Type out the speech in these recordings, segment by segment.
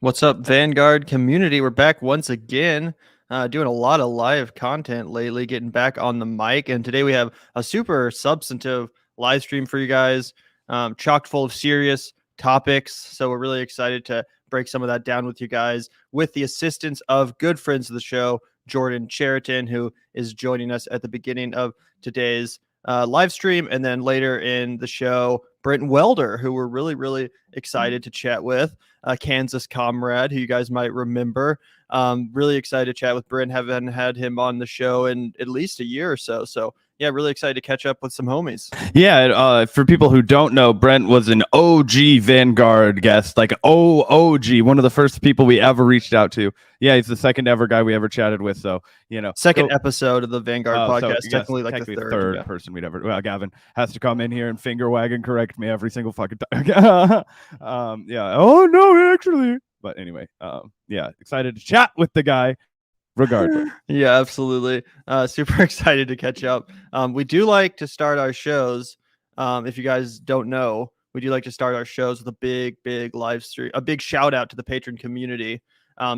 What's up, Vanguard community? We're back once again, doing a lot of live content lately, getting back on the mic. And today we have a super substantive live stream for you guys, chock full of serious topics. So we're really excited to break some of that down with you guys with the assistance of good friends of the show, Jordan Chariton, who is joining us at the beginning of today's live stream. And then later in the show, Brent Welder, who we're really excited to chat with. Kansas comrade who you guys might remember. Really excited to chat with Brent. Haven't had him on the show in at least a year or so. So yeah, really excited to catch up with some homies. Yeah, for people who don't know, Brent was an OG Vanguard guest, like OG, one of the first people we ever reached out to. Yeah, he's the second ever guy we ever chatted with. So, second epispisode of the Vanguard podcast, so technically like the third yeah. person we'd ever. Well, Gavin has to come in here and finger wag and correct me every single fucking time. Yeah. Oh no, actually. But anyway, yeah, excited to chat with the guy. Regardless. Yeah, absolutely. Super excited to catch up. We do like to start our shows. If you guys don't know, we do like to start our shows with a big live stream, a big shout out to the patron community.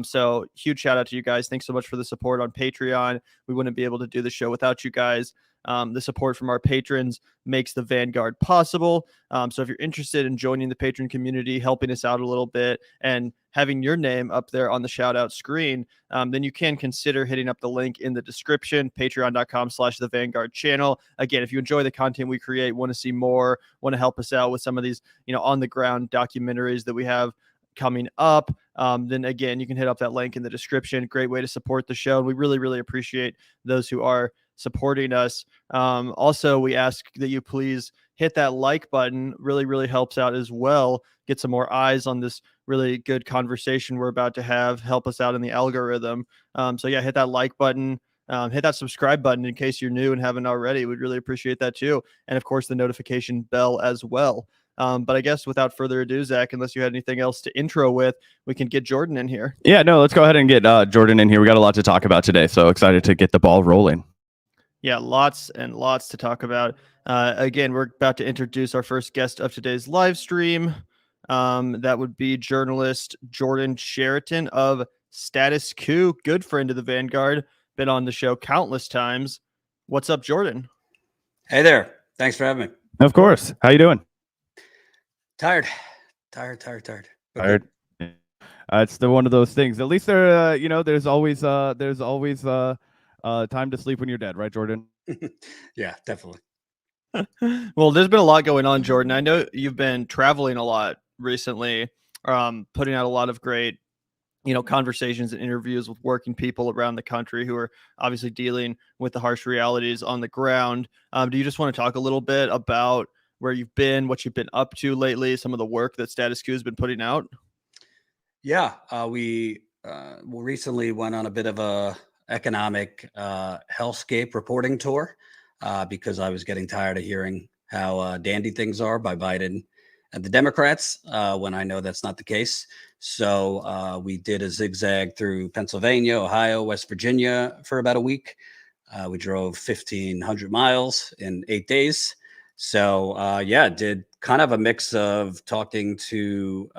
So huge shout out to you guys. Thanks so much for the support on Patreon. We wouldn't be able to do the show without you guys. The support from our patrons makes the Vanguard possible. So if you're interested in joining the patron community, helping us out a little bit, and having your name up there on the shout out screen, then you can consider hitting up the link in the description, patreon.com/the Vanguard channel. Again, if you enjoy the content we create, want to see more, want to help us out with some of these, on the ground documentaries that we have coming up, then again, you can hit up that link in the description. Great way to support the show. And we really appreciate those who are supporting us. Also, we ask that you please hit that like button. Really helps out as well. Get some more eyes on this really good conversation we're about to have. Help us out in the algorithm. So yeah, hit that like button. Hit that subscribe button in case you're new and haven't already. We'd really appreciate that too. And of course, the notification bell as well. But I guess without further ado, Zach, unless you had anything else to intro with, we can get Jordan in here. Yeah, no, let's go ahead and get Jordan in here. We got a lot to talk about today, so excited to get the ball rolling. Yeah, lots and lots to talk about. Again, we're about to introduce our first guest of today's live stream. That would be journalist Jordan Chariton of Status Quo, good friend of the Vanguard, been on the show countless times. What's up, Jordan? Hey there. Thanks for having me. Of course. How you doing? Tired. Okay. It's one of those things. At least there's always time to sleep when you're dead, right, Jordan? Yeah, definitely. Well, there's been a lot going on, Jordan. I know you've been traveling a lot recently, putting out a lot of great, conversations and interviews with working people around the country who are obviously dealing with the harsh realities on the ground. Do you just want to talk a little bit about where you've been, what you've been up to lately, some of the work that Status Quo has been putting out? Yeah, we recently went on a bit of a economic hellscape reporting tour because I was getting tired of hearing how dandy things are by Biden and the Democrats when I know that's not the case. So we did a zigzag through Pennsylvania, Ohio, West Virginia for about a week. We drove 1,500 miles in 8 days. So did kind of a mix of talking to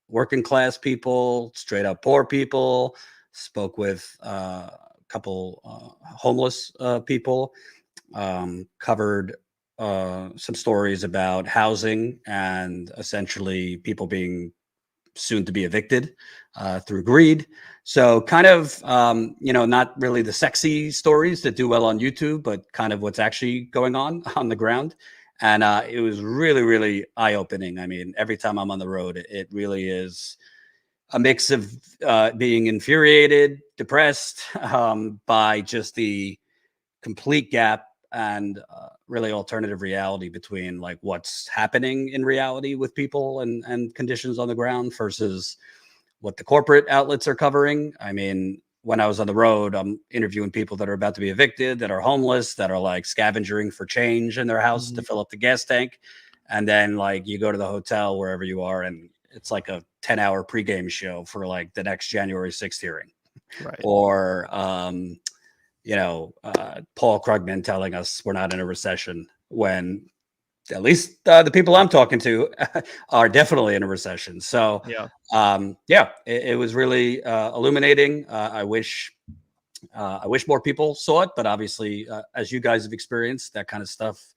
working class people, straight up poor people, spoke with a couple homeless people, covered some stories about housing and essentially people being soon to be evicted through greed. So kind of, not really the sexy stories that do well on YouTube, but kind of what's actually going on the ground. And it was really eye-opening. I mean, every time I'm on the road, it really is a mix of being infuriated, depressed by just the complete gap and really alternative reality between like what's happening in reality with people and conditions on the ground versus what the corporate outlets are covering. I mean, when I was on the road, I'm interviewing people that are about to be evicted, that are homeless, that are like scavenging for change in their house to fill up the gas tank. And then like you go to the hotel wherever you are and it's like a 10-hour pregame show for like the next January 6th hearing. Right. Or, Paul Krugman telling us we're not in a recession when at least the people I'm talking to are definitely in a recession. So, Yeah. It was really illuminating. I wish more people saw it, but obviously, as you guys have experienced, that kind of stuff,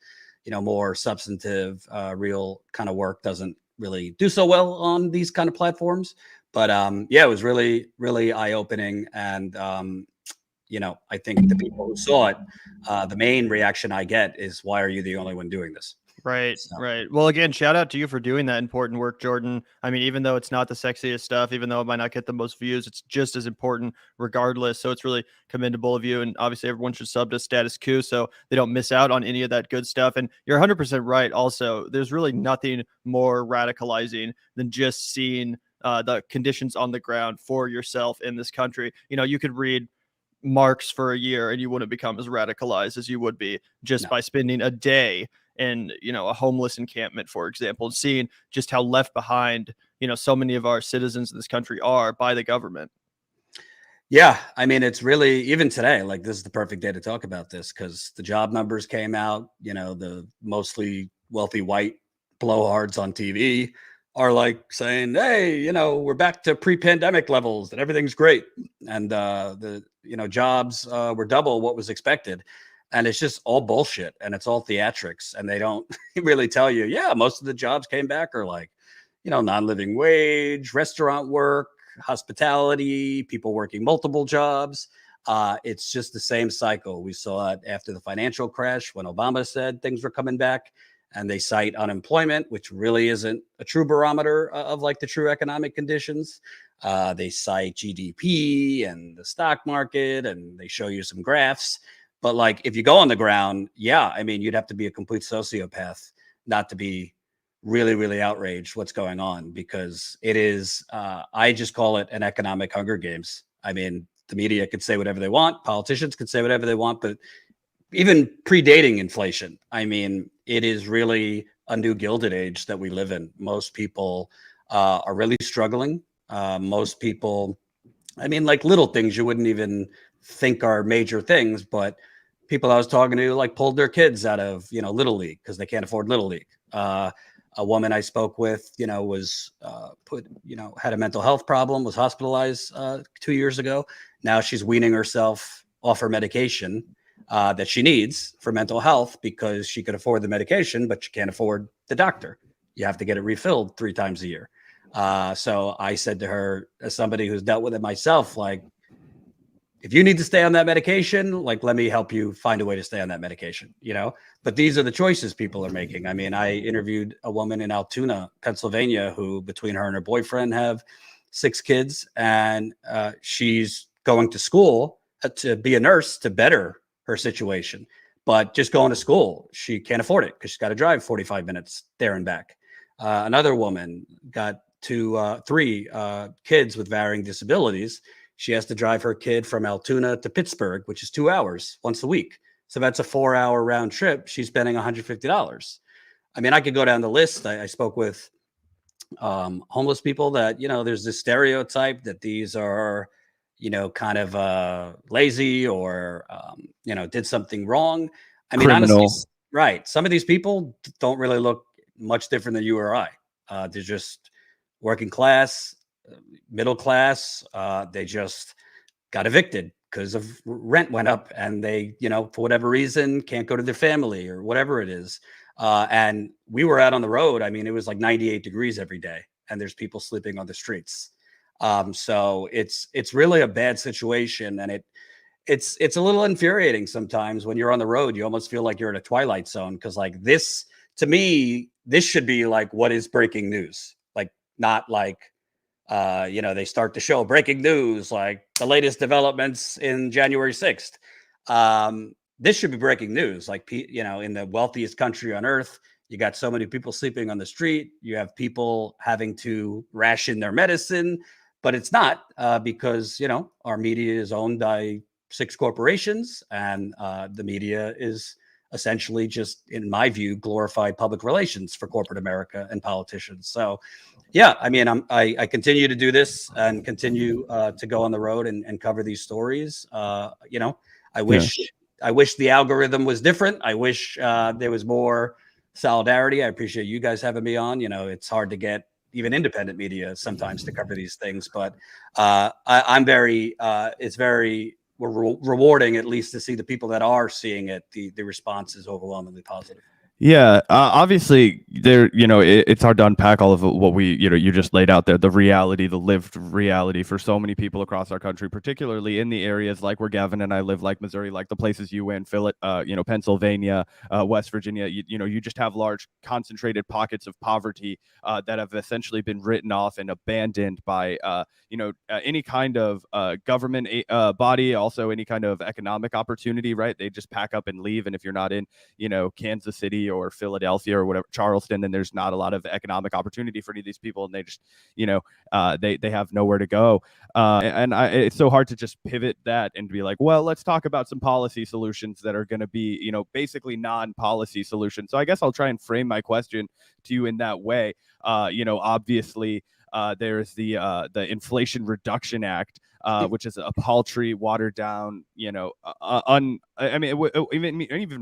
more substantive, real kind of work doesn't really do so well on these kind of platforms. But it was really, really eye opening. And, I think the people who saw it, the main reaction I get is, why are you the only one doing this? Right, So, right. Well, again, shout out to you for doing that important work, Jordan. I mean, even though it's not the sexiest stuff, even though it might not get the most views, it's just as important regardless. So it's really commendable of you. And obviously, everyone should sub to Status Quo so they don't miss out on any of that good stuff. And you're 100% right. Also, there's really nothing more radicalizing than just seeing the conditions on the ground for yourself in this country. You could read Marx for a year and you wouldn't become as radicalized as you would be just by spending a day in a homeless encampment, for example, seeing just how left behind so many of our citizens in this country are by the government. Yeah, I mean, it's really, even today, like, this is the perfect day to talk about this, because the job numbers came out. The mostly wealthy white blowhards on TV are like saying, hey, we're back to pre-pandemic levels and everything's great, and the jobs were double what was expected. And it's just all bullshit, and it's all theatrics, and they don't really tell you, most of the jobs came back are like, non-living wage, restaurant work, hospitality, people working multiple jobs. It's just the same cycle. We saw it after the financial crash when Obama said things were coming back, and they cite unemployment, which really isn't a true barometer of like the true economic conditions. They cite GDP and the stock market, and they show you some graphs. But like, if you go on the ground, I mean, you'd have to be a complete sociopath not to be really, really outraged what's going on, because it is, I just call it an economic Hunger Games. I mean, the media could say whatever they want, politicians could say whatever they want, but even predating inflation, I mean, it is really a new Gilded Age that we live in. Most people are really struggling. Most people, I mean, like, little things you wouldn't even think are major things, but people I was talking to like pulled their kids out of Little League because they can't afford Little League. A woman I spoke with was had a mental health problem, was hospitalized 2 years ago. Now she's weaning herself off her medication that she needs for mental health, because she could afford the medication but she can't afford the doctor. You have to get it refilled 3 times a year. So I said to her, as somebody who's dealt with it myself, like, if you need to stay on that medication, like, let me help you find a way to stay on that medication, but these are the choices people are making. I mean, I interviewed a woman in Altoona, Pennsylvania, who between her and her boyfriend have 6 kids, and she's going to school to be a nurse to better her situation. But just going to school, she can't afford it because she's got to drive 45 minutes there and back. Another woman got 3 kids with varying disabilities. She has to drive her kid from Altoona to Pittsburgh, which is 2 hours once a week. So that's a 4-hour round trip. She's spending $150. I mean, I could go down the list. I spoke with homeless people that, there's this stereotype that these are, kind of lazy or, did something wrong. I mean, Criminal. honestly, right. Some of these people don't really look much different than you or I. They're just working class, middle class. They just got evicted because of rent went up, and they, for whatever reason, can't go to their family or whatever it is. And we were out on the road. I mean, it was like 98 degrees every day, and there's people sleeping on the streets. So it's really a bad situation, and it's a little infuriating sometimes when you're on the road. You almost feel like you're in a twilight zone, because like this, to me, this should be like, what is breaking news? Like, not like, they start the show breaking news, like the latest developments in January 6th. This should be breaking news. Like, in the wealthiest country on earth, you got so many people sleeping on the street. You have people having to ration their medicine, but it's not because, our media is owned by 6 corporations, and the media is essentially just, in my view, glorified public relations for corporate America and politicians. So, I mean, I continue to do this and continue to go on the road and cover these stories. I wish the algorithm was different. I wish there was more solidarity. I appreciate you guys having me on. It's hard to get even independent media sometimes to cover these things, but I'm very, it's very rewarding, at least to see the people that are seeing it. The response is overwhelmingly positive. Yeah, obviously there, it's hard to unpack all of what you just laid out there, the reality, the lived reality for so many people across our country, particularly in the areas like where Gavin and I live, like Missouri, like the places you went, Pennsylvania, West Virginia. You just have large concentrated pockets of poverty that have essentially been written off and abandoned by any kind of government body, also any kind of economic opportunity, right? They just pack up and leave, and if you're not in Kansas City or Philadelphia or whatever, Charleston, then there's not a lot of economic opportunity for any of these people, and they just they have nowhere to go, it's so hard to just pivot that and be like, well, let's talk about some policy solutions that are going to be basically non-policy solutions. So I guess I'll try and frame my question to you in that way. Obviously there's the Inflation Reduction Act, which is a paltry, watered down, even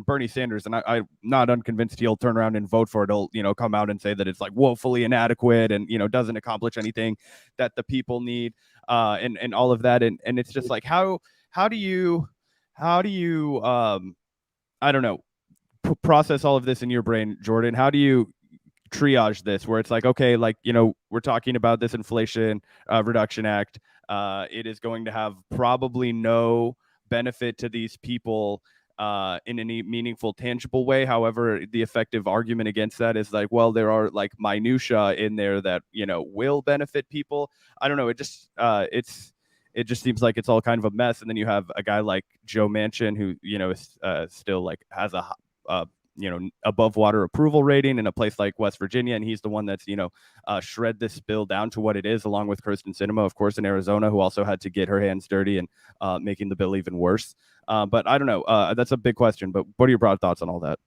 Bernie Sanders, and I'm not unconvinced he'll turn around and vote for it. He'll come out and say that it's like woefully inadequate and doesn't accomplish anything that the people need, and all of that, and it's just like how do you I don't know, process all of this in your brain, Jordan? How do you triage this, where it's like, okay, like, we're talking about this Inflation Reduction Act. It is going to have probably no benefit to these people in any meaningful, tangible way. However, the effective argument against that is like, well, there are like minutia in there that will benefit people. I don't know. It just seems like it's all kind of a mess. And then you have a guy like Joe Manchin, who is still like has a above water approval rating in a place like West Virginia, and he's the one that's shred this bill down to what it is, along with Kirsten Sinema, of course, in Arizona, who also had to get her hands dirty and making the bill even worse. But I don't know. That's a big question. But what are your broad thoughts on all that?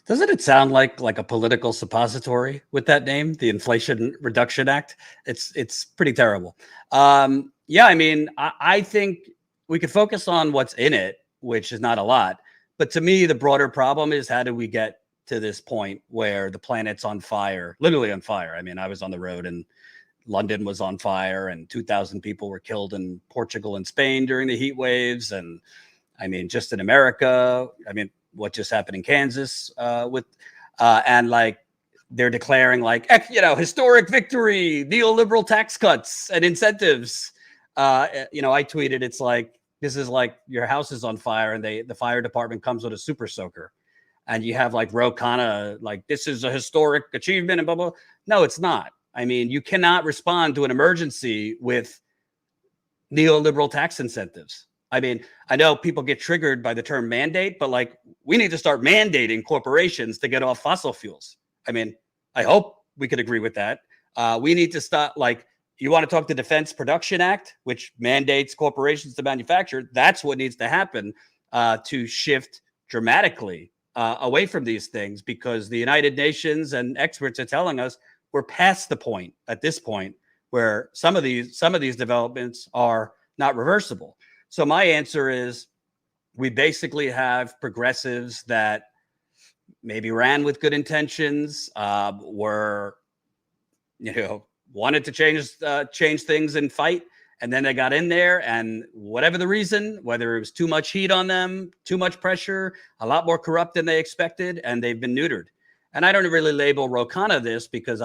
Doesn't it sound like a political suppository with that name, the Inflation Reduction Act? It's pretty terrible. Yeah, I mean, I think we could focus on what's in it, which is not a lot. But to me, the broader problem is, how did we get to this point where the planet's on fire, literally on fire? I mean, I was on the road and London was on fire and 2,000 people were killed in Portugal and Spain during the heat waves. And I mean, just in America, I mean, what just happened in Kansas and like they're declaring like, historic victory, neoliberal tax cuts and incentives. I tweeted, it's like, this is like your house is on fire and the fire department comes with a super soaker and you have like Ro Khanna, like, this is a historic achievement and blah, blah. No, it's not. I mean, you cannot respond to an emergency with neoliberal tax incentives. I mean, I know people get triggered by the term mandate, but like, we need to start mandating corporations to get off fossil fuels. I mean, I hope we could agree with that. We need to stop, like, you want to talk the Defense Production Act, which mandates corporations to manufacture. That's what needs to happen to shift dramatically away from these things, because the United Nations and experts are telling us we're past the point at this point where some of these developments are not reversible. So my answer is, we basically have progressives that maybe ran with good intentions, were, wanted to change things and fight. And then they got in there, and whatever the reason, whether it was too much heat on them, too much pressure, a lot more corrupt than they expected, and they've been neutered. And I don't really label Ro Khanna this, because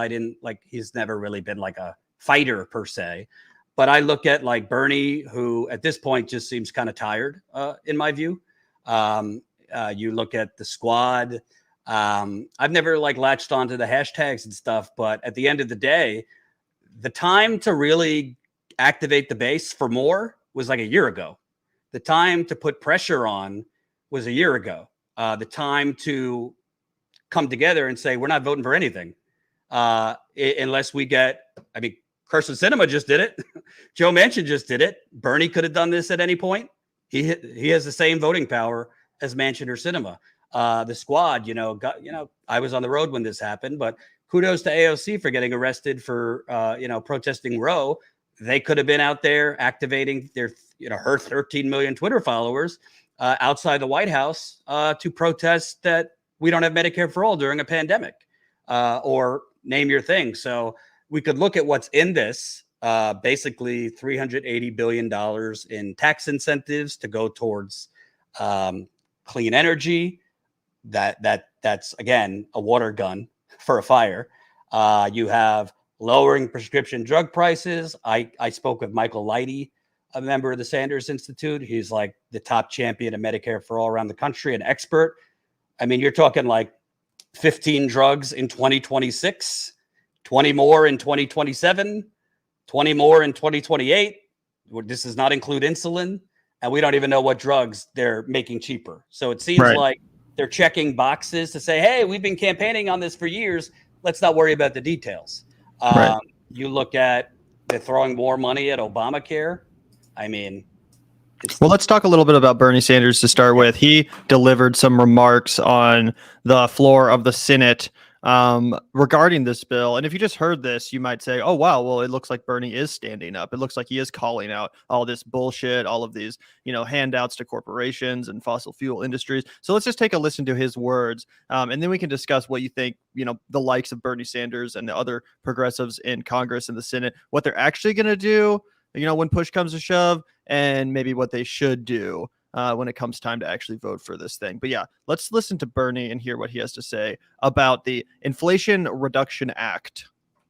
he's never really been like a fighter per se. But I look at like Bernie, who at this point just seems kind of tired, in my view. You look at the squad. I've never like latched onto the hashtags and stuff, but at the end of the day, the time to really activate the base for more was like a year ago. The time to put pressure on was a year ago. The time to come together and say, we're not voting for anything unless we get, I mean, Kirsten Sinema just did it. Joe Manchin just did it. Bernie could have done this at any point. He has the same voting power as Manchin or Sinema. The squad, I was on the road when this happened, but kudos to AOC for getting arrested for, protesting Roe. They could have been out there activating her 13 million Twitter followers outside the White House to protest that we don't have Medicare for all during a pandemic, or name your thing. So we could look at what's in this, basically $380 billion in tax incentives to go towards clean energy. That's again a water gun for a fire. You have lowering prescription drug prices. I spoke with Michael Leidy, a member of the Sanders Institute. He's like the top champion of Medicare for all around the country, an expert. I mean, you're talking like 15 drugs in 2026, 20 more in 2027, 20 more in 2028. This does not include insulin, and we don't even know what drugs they're making cheaper. So it seems like they're checking boxes to say, hey, we've been campaigning on this for years. Let's not worry about the details. You look at, they're throwing more money at Obamacare. I mean, well, let's talk a little bit about Bernie Sanders to start with. He delivered some remarks on the floor of the Senate regarding this bill. And if you just heard this, you might say, oh, wow, well, it looks like Bernie is standing up. It looks like he is calling out all this bullshit, all of these, handouts to corporations and fossil fuel industries. So let's just take a listen to his words. And then we can discuss what you think, the likes of Bernie Sanders and the other progressives in Congress and the Senate, what they're actually going to do, when push comes to shove, and maybe what they should do when it comes time to actually vote for this thing. But yeah, let's listen to Bernie and hear what he has to say about the Inflation Reduction Act.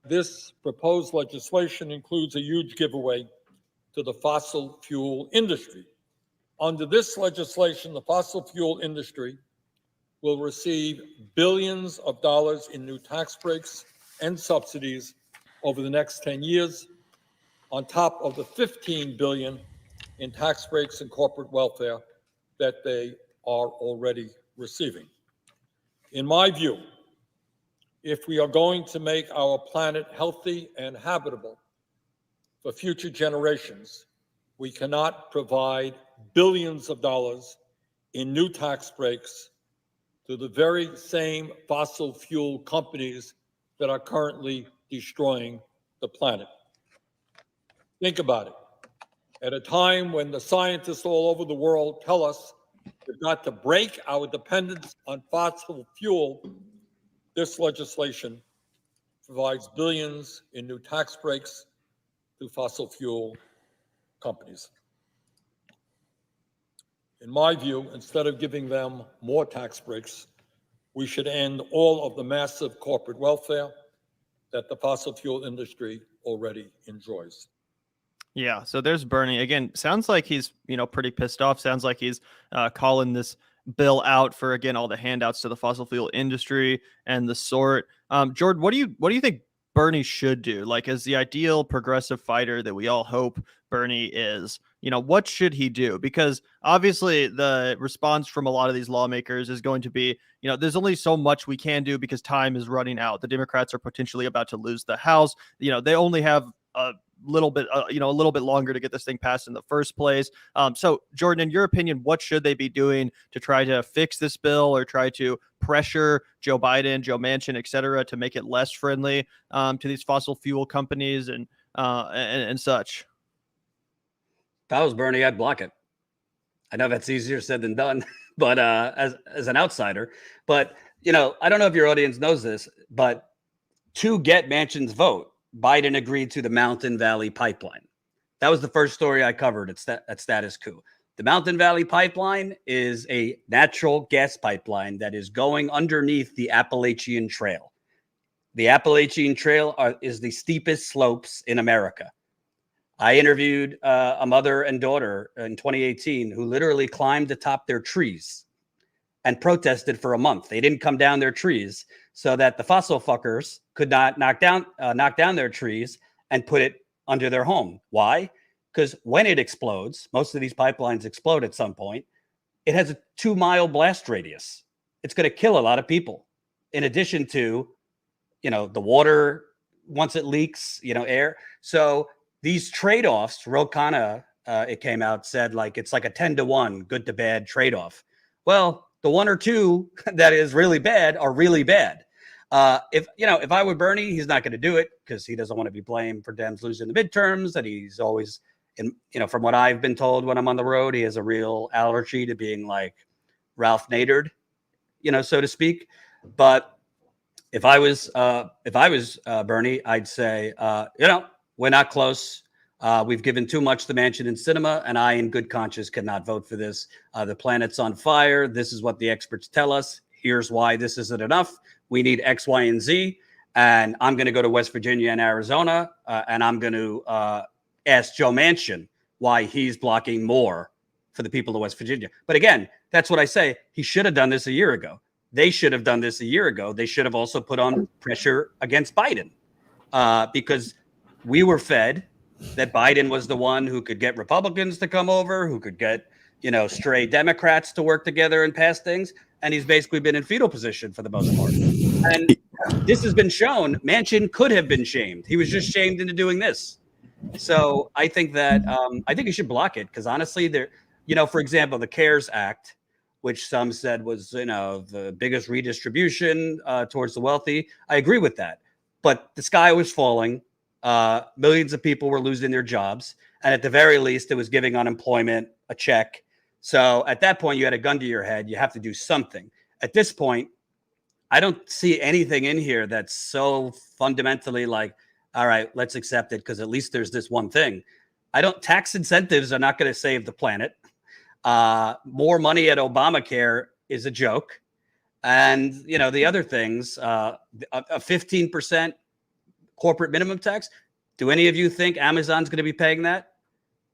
This proposed legislation includes a huge giveaway to the fossil fuel industry. Under this legislation, the fossil fuel industry will receive billions of dollars in new tax breaks and subsidies over the next 10 years, on top of the $15 billion in tax breaks and corporate welfare that they are already receiving. In my view, if we are going to make our planet healthy and habitable for future generations, we cannot provide billions of dollars in new tax breaks to the very same fossil fuel companies that are currently destroying the planet. Think about it. At a time when the scientists all over the world tell us we've got to break our dependence on fossil fuel, this legislation provides billions in new tax breaks to fossil fuel companies. In my view, instead of giving them more tax breaks, we should end all of the massive corporate welfare that the fossil fuel industry already enjoys. Yeah, so there's Bernie. Again, sounds like he's, pretty pissed off. Sounds like he's calling this bill out for, again, all the handouts to the fossil fuel industry and the sort. Jordan, what do you think Bernie should do? Like, as the ideal progressive fighter that we all hope Bernie is, what should he do? Because obviously the response from a lot of these lawmakers is going to be, there's only so much we can do because time is running out. The Democrats are potentially about to lose the House. They only have a little bit longer to get this thing passed in the first place. So Jordan, in your opinion, what should they be doing to try to fix this bill or try to pressure Joe Biden, Joe Manchin, et cetera, to make it less friendly to these fossil fuel companies and such? If I was Bernie, I'd block it. I know that's easier said than done, but as an outsider, but I don't know if your audience knows this, but to get Manchin's vote, Biden agreed to the Mountain Valley Pipeline. That was the first story I covered at Status Coup. The Mountain Valley Pipeline is a natural gas pipeline that is going underneath the Appalachian Trail. The Appalachian Trail is the steepest slopes in America. I interviewed a mother and daughter in 2018 who literally climbed atop their trees and protested for a month. They didn't come down their trees so that the fossil fuckers could not knock down their trees and put it under their home. Why? Because when it explodes, most of these pipelines explode at some point, it has a 2-mile blast radius. It's going to kill a lot of people. In addition to, the water, once it leaks, air. So these trade-offs, Ro Khanna, it came out, said it's like a 10-to-1 good to bad trade-off. Well, the 1 or 2 that is really bad are really bad. If I were Bernie, he's not going to do it because he doesn't want to be blamed for Dems losing the midterms. And he's always, from what I've been told when I'm on the road, he has a real allergy to being like Ralph Nadered. so to speak. But if I was Bernie, I'd say, we're not close. We've given too much to Manchin and Sinema, and I, in good conscience, cannot vote for this. The planet's on fire. This is what the experts tell us. Here's why this isn't enough. We need X, Y, and Z. And I'm going to go to West Virginia and Arizona, and I'm going to ask Joe Manchin why he's blocking more for the people of West Virginia. But again, that's what I say. He should have done this a year ago. They should have done this a year ago. They should have also put on pressure against Biden because we were fed that Biden was the one who could get Republicans to come over, who could get, stray Democrats to work together and pass things. And he's basically been in fetal position for the most part. And this has been shown. Manchin could have been shamed. He was just shamed into doing this. So I think that you should block it because honestly, for example, the CARES Act, which some said was, the biggest redistribution towards the wealthy. I agree with that. But the sky was falling. Millions of people were losing their jobs. And at the very least, it was giving unemployment a check. So at that point, you had a gun to your head. You have to do something. At this point, I don't see anything in here that's so fundamentally like, all right, let's accept it because at least there's this one thing. Tax incentives are not going to save the planet. More money at Obamacare is a joke. And, the other things, a 15% corporate minimum tax. Do any of you think Amazon's going to be paying that?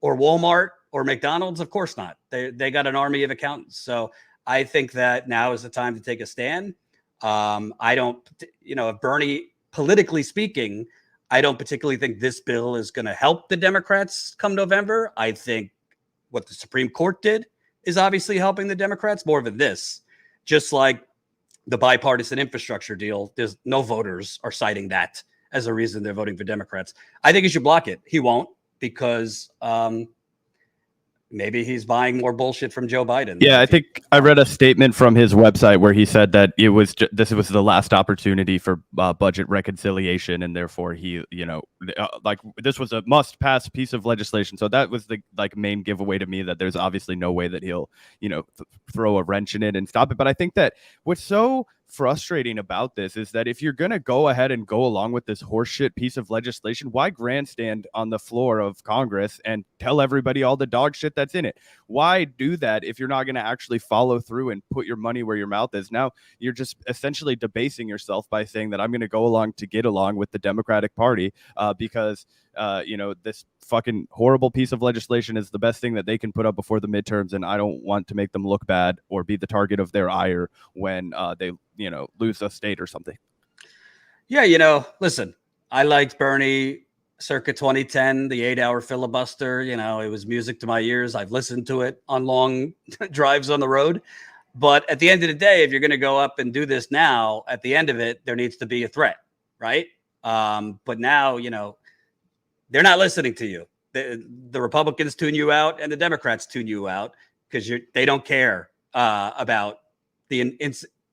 Or Walmart or McDonald's? Of course not. They got an army of accountants. So I think that now is the time to take a stand. I don't, if Bernie, politically speaking, I don't particularly think this bill is going to help the Democrats come November. I think what the Supreme Court did is obviously helping the Democrats more than this. Just like the bipartisan infrastructure deal, there's no voters are citing that as a reason they're voting for Democrats. I think he should block it. He won't because maybe he's buying more bullshit from Joe Biden. Yeah, I think I read a statement from his website where he said that this was the last opportunity for budget reconciliation, and therefore he, this was a must-pass piece of legislation. So that was the main giveaway to me that there's obviously no way that he'll, throw a wrench in it and stop it. But I think that what's so frustrating about this is that if you're going to go ahead and go along with this horseshit piece of legislation, why grandstand on the floor of Congress and tell everybody all the dog shit that's in it? Why do that if you're not going to actually follow through and put your money where your mouth is? Now you're just essentially debasing yourself by saying that I'm going to go along to get along with the Democratic Party because this fucking horrible piece of legislation is the best thing that they can put up before the midterms, and I don't want to make them look bad or be the target of their ire when they lose a state or something. Yeah, listen, I liked Bernie circa 2010, the 8-hour filibuster. It was music to my ears. I've listened to it on long drives on the road. But at the end of the day, if you're going to go up and do this now, at the end of it, there needs to be a threat, right? But now, they're not listening to you. The Republicans tune you out and the Democrats tune you out because they don't care about the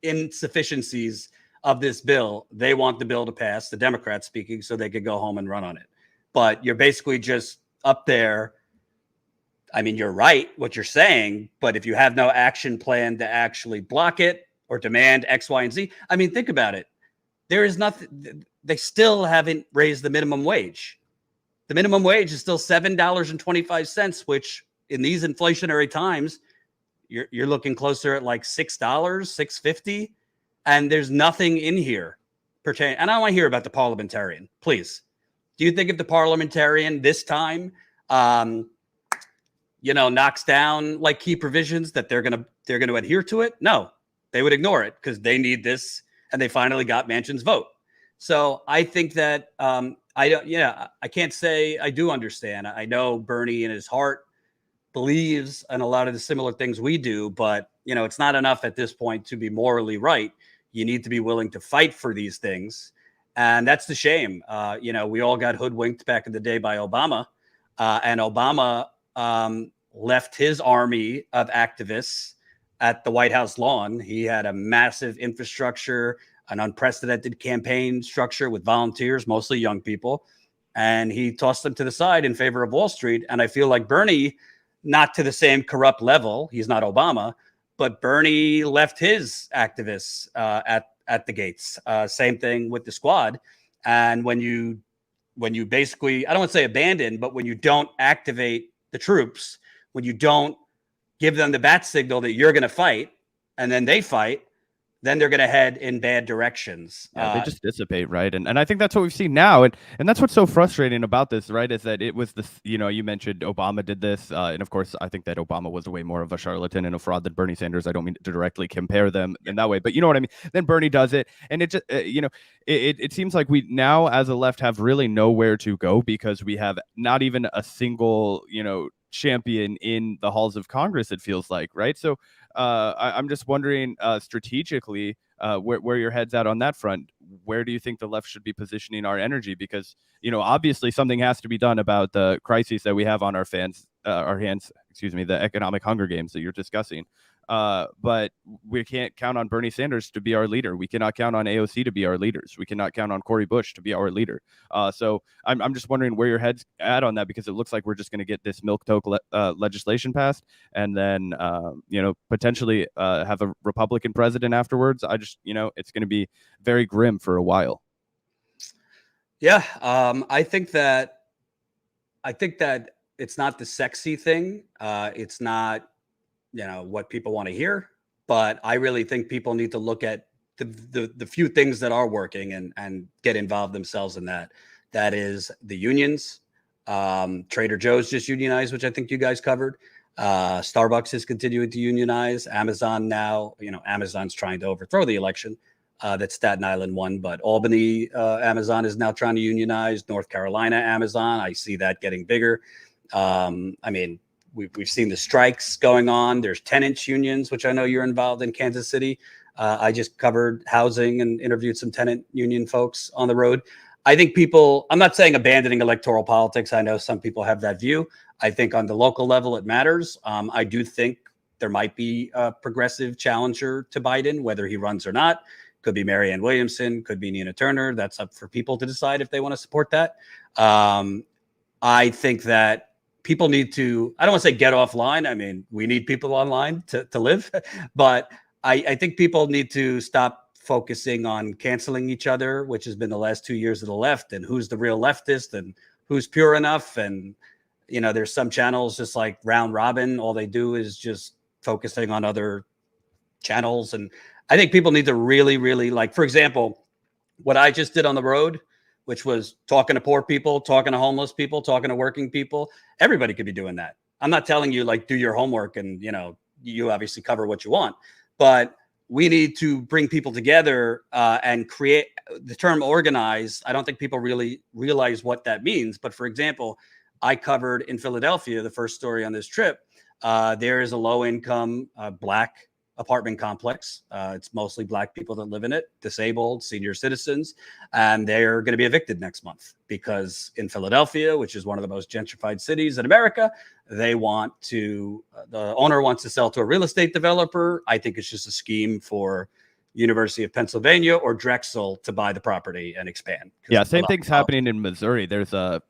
insufficiencies of this bill. They want the bill to pass, the Democrats speaking, so they could go home and run on it. But you're basically just up there. I mean, you're right, what you're saying, but if you have no action plan to actually block it or demand X, Y, and Z, I mean, think about it. There is nothing. They still haven't raised the minimum wage. The minimum wage is still $7.25, which in these inflationary times, you're looking closer at like $6, $6.50, and there's nothing in here pertaining. And I don't want to hear about the parliamentarian, please. Do you think if the parliamentarian this time, knocks down like key provisions that they're gonna adhere to it? No, they would ignore it because they need this, and they finally got Manchin's vote. So I think that I can't say I do understand. I know Bernie in his heart believes in a lot of the similar things we do, but it's not enough at this point to be morally right. You need to be willing to fight for these things. And that's the shame. We all got hoodwinked back in the day by Obama, and Obama left his army of activists at the White House lawn. He had a massive infrastructure, an unprecedented campaign structure with volunteers, mostly young people. And he tossed them to the side in favor of Wall Street. And I feel like Bernie, not to the same corrupt level, he's not Obama, but Bernie left his activists at the gates. Same thing with the squad. And when you basically, I don't want to say abandon, but when you don't activate the troops, when you don't give them the bat signal that you're going to fight, and then they fight, then they're going to head in bad directions. Yeah, they just dissipate, right? And I think that's what we've seen now. And that's what's so frustrating about this, right? Is that it was this, you know, you mentioned Obama did this. And of course, I think that Obama was way more of a charlatan and a fraud than Bernie Sanders. I don't mean to directly compare them in that way, but you know what I mean? Then Bernie does it. And it just, you know, it seems like we now as a left have really nowhere to go because we have not even a single, you know, champion in the halls of Congress, it feels like, right? So I'm just wondering strategically where your head's at on that front. Where do you think the left should be positioning our energy? Because, you know, obviously something has to be done about the crises that we have on our hands, the economic Hunger Games that you're discussing. But we can't count on Bernie Sanders to be our leader. We cannot count on AOC to be our leaders. We cannot count on Cory Bush to be our leader. So I'm just wondering where your head's at on that, because it looks like we're just going to get this milquetoast legislation passed and then, you know, potentially have a Republican president afterwards. I just, you know, it's going to be very grim for a while. Yeah. I think that it's not the sexy thing. It's not, you know, what people want to hear, but I really think people need to look at the few things that are working and get involved themselves in that. That is the unions. Trader Joe's just unionized, which I think you guys covered. Starbucks is continuing to unionize. Amazon now, you know, Amazon's trying to overthrow the election that Staten Island won, but Albany Amazon is now trying to unionize. North Carolina Amazon, I see that getting bigger. I mean, we've seen the strikes going on. There's tenants unions, which I know you're involved in Kansas City. I just covered housing and interviewed some tenant union folks on the road. I think I'm not saying abandoning electoral politics. I know some people have that view. I think on the local level, it matters. I do think there might be a progressive challenger to Biden, whether he runs or not. Could be Marianne Williamson, could be Nina Turner. That's up for people to decide if they want to support that. I think that people need to, I don't want to say get offline. I mean, we need people online to live, but I think people need to stop focusing on canceling each other, which has been the last 2 years of the left, and who's the real leftist and who's pure enough. And, you know, there's some channels just like Round Robin. All they do is just focusing on other channels. And I think people need to really, really, like, for example, what I just did on the road, which was talking to poor people, talking to homeless people, talking to working people. Everybody could be doing that. I'm not telling you like do your homework and, you know, you obviously cover what you want, but we need to bring people together and create the term organize. I don't think people really realize what that means. But for example, I covered in Philadelphia, the first story on this trip, there is a low income Black apartment complex. It's mostly Black people that live in it, disabled, senior citizens, and they're going to be evicted next month because in Philadelphia, which is one of the most gentrified cities in America, they want to, the owner wants to sell to a real estate developer. I think it's just a scheme for University of Pennsylvania or Drexel to buy the property and expand. Yeah, same thing's happening in Missouri. There's a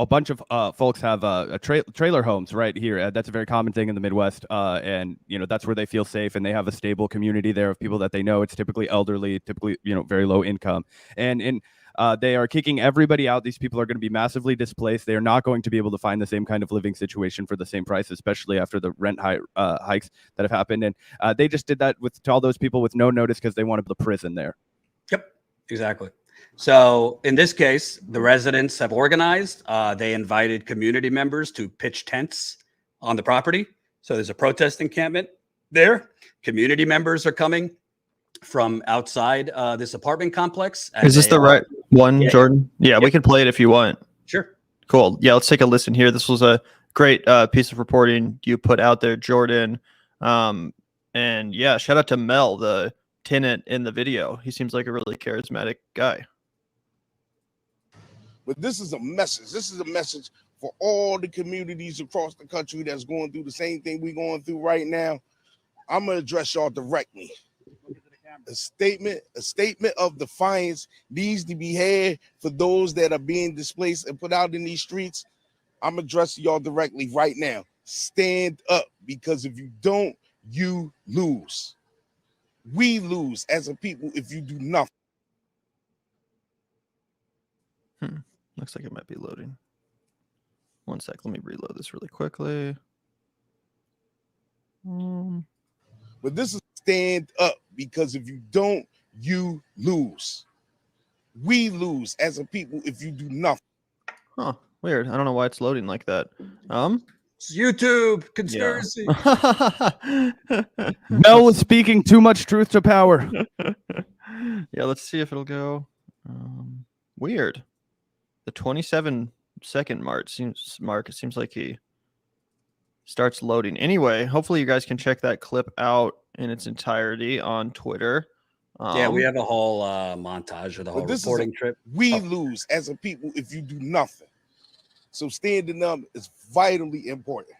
bunch of folks have trailer homes right here. That's a very common thing in the Midwest, and you know that's where they feel safe and they have a stable community there of people that they know. It's typically elderly, typically very low income, and they are kicking everybody out. These people are going to be massively displaced. They are not going to be able to find the same kind of living situation for the same price, especially after the rent hikes that have happened. And they just did that to all those people with no notice because they wanted the prison there. Yep, exactly. So in this case, the residents have organized. They invited community members to pitch tents on the property. So there's a protest encampment there. Community members are coming from outside this apartment complex. Is this the right one, Jordan? Yeah, we can play it if you want. Sure. Cool. Yeah, let's take a listen here. This was a great piece of reporting you put out there, Jordan. And yeah, shout out to Mel, the tenant in the video. He seems like a really charismatic guy. But this is a message. This is a message for all the communities across the country that's going through the same thing we're going through right now. I'm going to address y'all directly. A statement of defiance needs to be had for those that are being displaced and put out in these streets. I'm addressing y'all directly right now. Stand up, because if you don't, you lose. We lose as a people if you do nothing. Looks like it might be loading. One sec. Let me reload this really quickly. But this is stand up, because if you don't, you lose. We lose as a people if you do nothing. Huh. Weird. I don't know why it's loading like that. It's YouTube conspiracy. Mel was speaking too much truth to power. Yeah, let's see if it'll go. Weird. The 27-second mark seems it seems like he starts loading. Anyway, hopefully you guys can check that clip out in its entirety on Twitter. Yeah, we have a whole montage of the whole reporting trip. We lose as a people if you do nothing. So standing up is vitally important.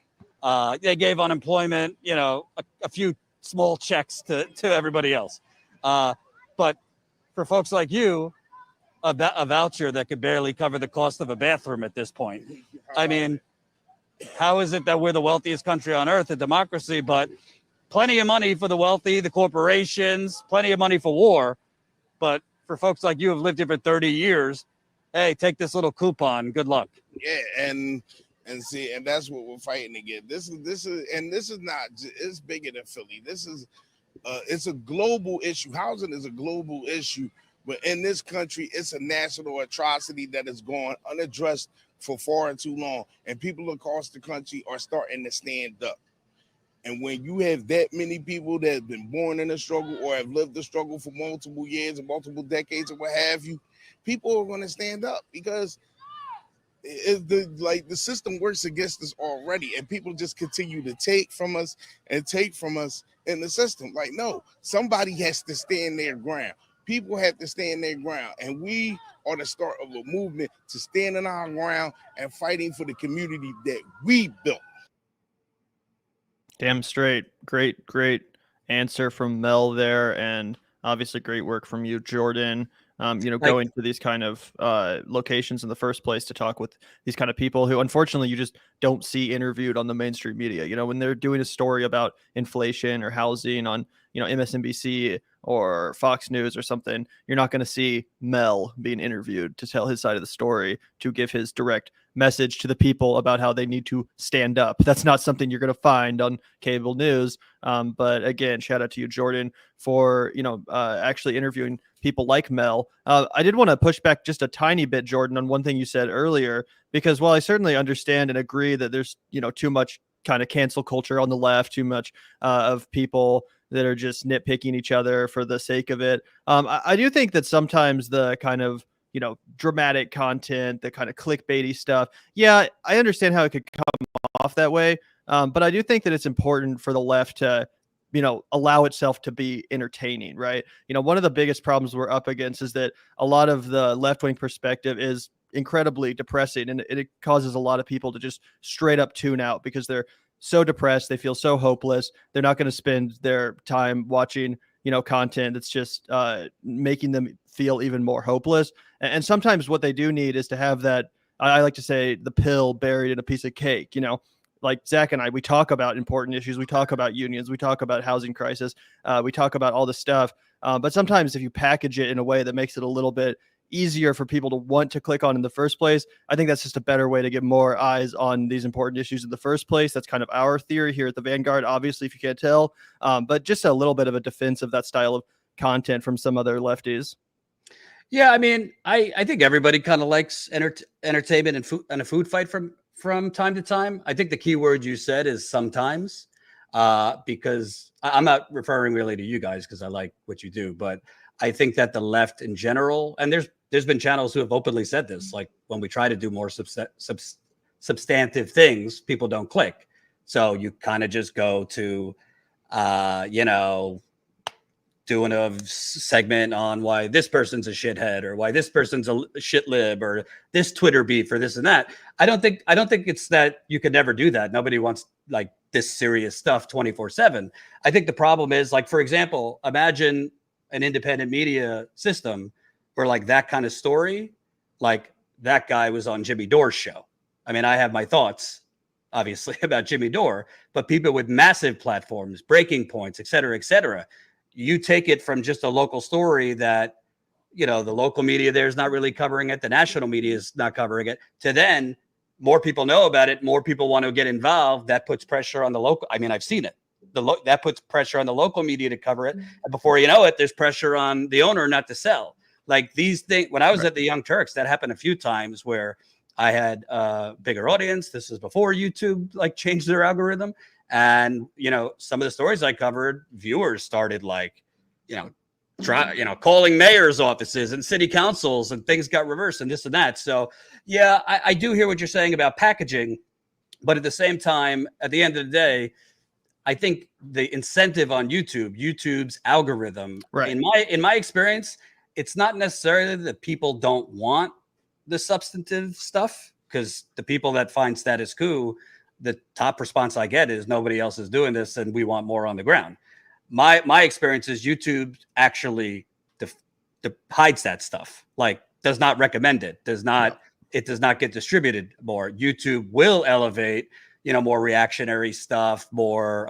They gave unemployment, a few small checks to everybody else. But for folks like you, a voucher that could barely cover the cost of a bathroom at this point. I mean, how is it that we're the wealthiest country on earth, a democracy, but plenty of money for the wealthy, the corporations, plenty of money for war. But for folks like you who have lived here for 30 years, hey, take this little coupon. Good luck. Yeah, and that's what we're fighting again. This is not, it's bigger than Philly. This is it's a global issue. Housing is a global issue, but in this country, it's a national atrocity that is going unaddressed for far and too long. And people across the country are starting to stand up. And when you have that many people that have been born in a struggle or have lived the struggle for multiple years and multiple decades or what have you, people are going to stand up, because the system works against us already, and people just continue to take from us in the system. Like, no, somebody has to stand their ground. People have to stand their ground, and we are the start of a movement to stand on our ground and fighting for the community that we built. Damn straight. Great answer from Mel there, and obviously great work from you, Jordan. Going to these kind of locations in the first place to talk with these kind of people who, unfortunately, you just don't see interviewed on the mainstream media. When they're doing a story about inflation or housing on, MSNBC or Fox News or something, you're not going to see Mel being interviewed to tell his side of the story, to give his direct message to the people about how they need to stand up. That's not something you're going to find on cable news. But again, shout out to you, Jordan, for actually interviewing people like Mel. I did want to push back just a tiny bit, Jordan, on one thing you said earlier, because while I certainly understand and agree that there's too much kind of cancel culture on the left, too much of people that are just nitpicking each other for the sake of it. I do think that sometimes the kind of dramatic content, the kind of clickbaity stuff, yeah, I understand how it could come off that way. But I do think that it's important for the left to allow itself to be entertaining, right? One of the biggest problems we're up against is that a lot of the left-wing perspective is incredibly depressing, and it causes a lot of people to just straight up tune out because they're so depressed, they feel so hopeless. They're not going to spend their time watching content that's just making them feel even more hopeless. And sometimes what they do need is to have that, I like to say, the pill buried in a piece of cake. Like Zach and I, we talk about important issues. We talk about unions. We talk about housing crisis. We talk about all this stuff. But sometimes if you package it in a way that makes it a little bit easier for people to want to click on in the first place, I think that's just a better way to get more eyes on these important issues in the first place. That's kind of our theory here at the Vanguard, obviously, if you can't tell. But just a little bit of a defense of that style of content from some other lefties. Yeah, I mean, I think everybody kind of likes entertainment and a food fight from time to time. I think the key word you said is sometimes, because I'm not referring really to you guys because I like what you do, but I think that the left in general, and there's been channels who have openly said this, like when we try to do more substantive things, people don't click. So you kind of just go to, doing a segment on why this person's a shithead or why this person's a shit lib or this Twitter beef or this and that. I don't think it's that you could never do that. Nobody wants like this serious stuff 24/7. I think the problem is, like, for example, imagine an independent media system where like that kind of story, like that guy was on Jimmy Dore's show. I mean, I have my thoughts, obviously, about Jimmy Dore, but people with massive platforms, breaking points, et cetera, et cetera. You take it from just a local story that, the local media there is not really covering it, the national media is not covering it, to then more people know about it, more people want to get involved. That puts pressure on the local. I mean, I've seen it. That puts pressure on the local media to cover it. And before you know it, there's pressure on the owner not to sell. Like these things, when I was at the Young Turks, that happened a few times where I had a bigger audience. This is before YouTube like changed their algorithm. And, some of the stories I covered, viewers started like, calling mayor's offices and city councils, and things got reversed and this and that. So yeah, I do hear what you're saying about packaging, but at the same time, at the end of the day, I think the incentive on YouTube's algorithm, Right. in my experience, it's not necessarily that people don't want the substantive stuff, because the people that find status quo, the top response I get is nobody else is doing this and we want more on the ground. My experience is YouTube actually hides that stuff, like does not recommend it, it does not get distributed more. YouTube will elevate, more reactionary stuff, more,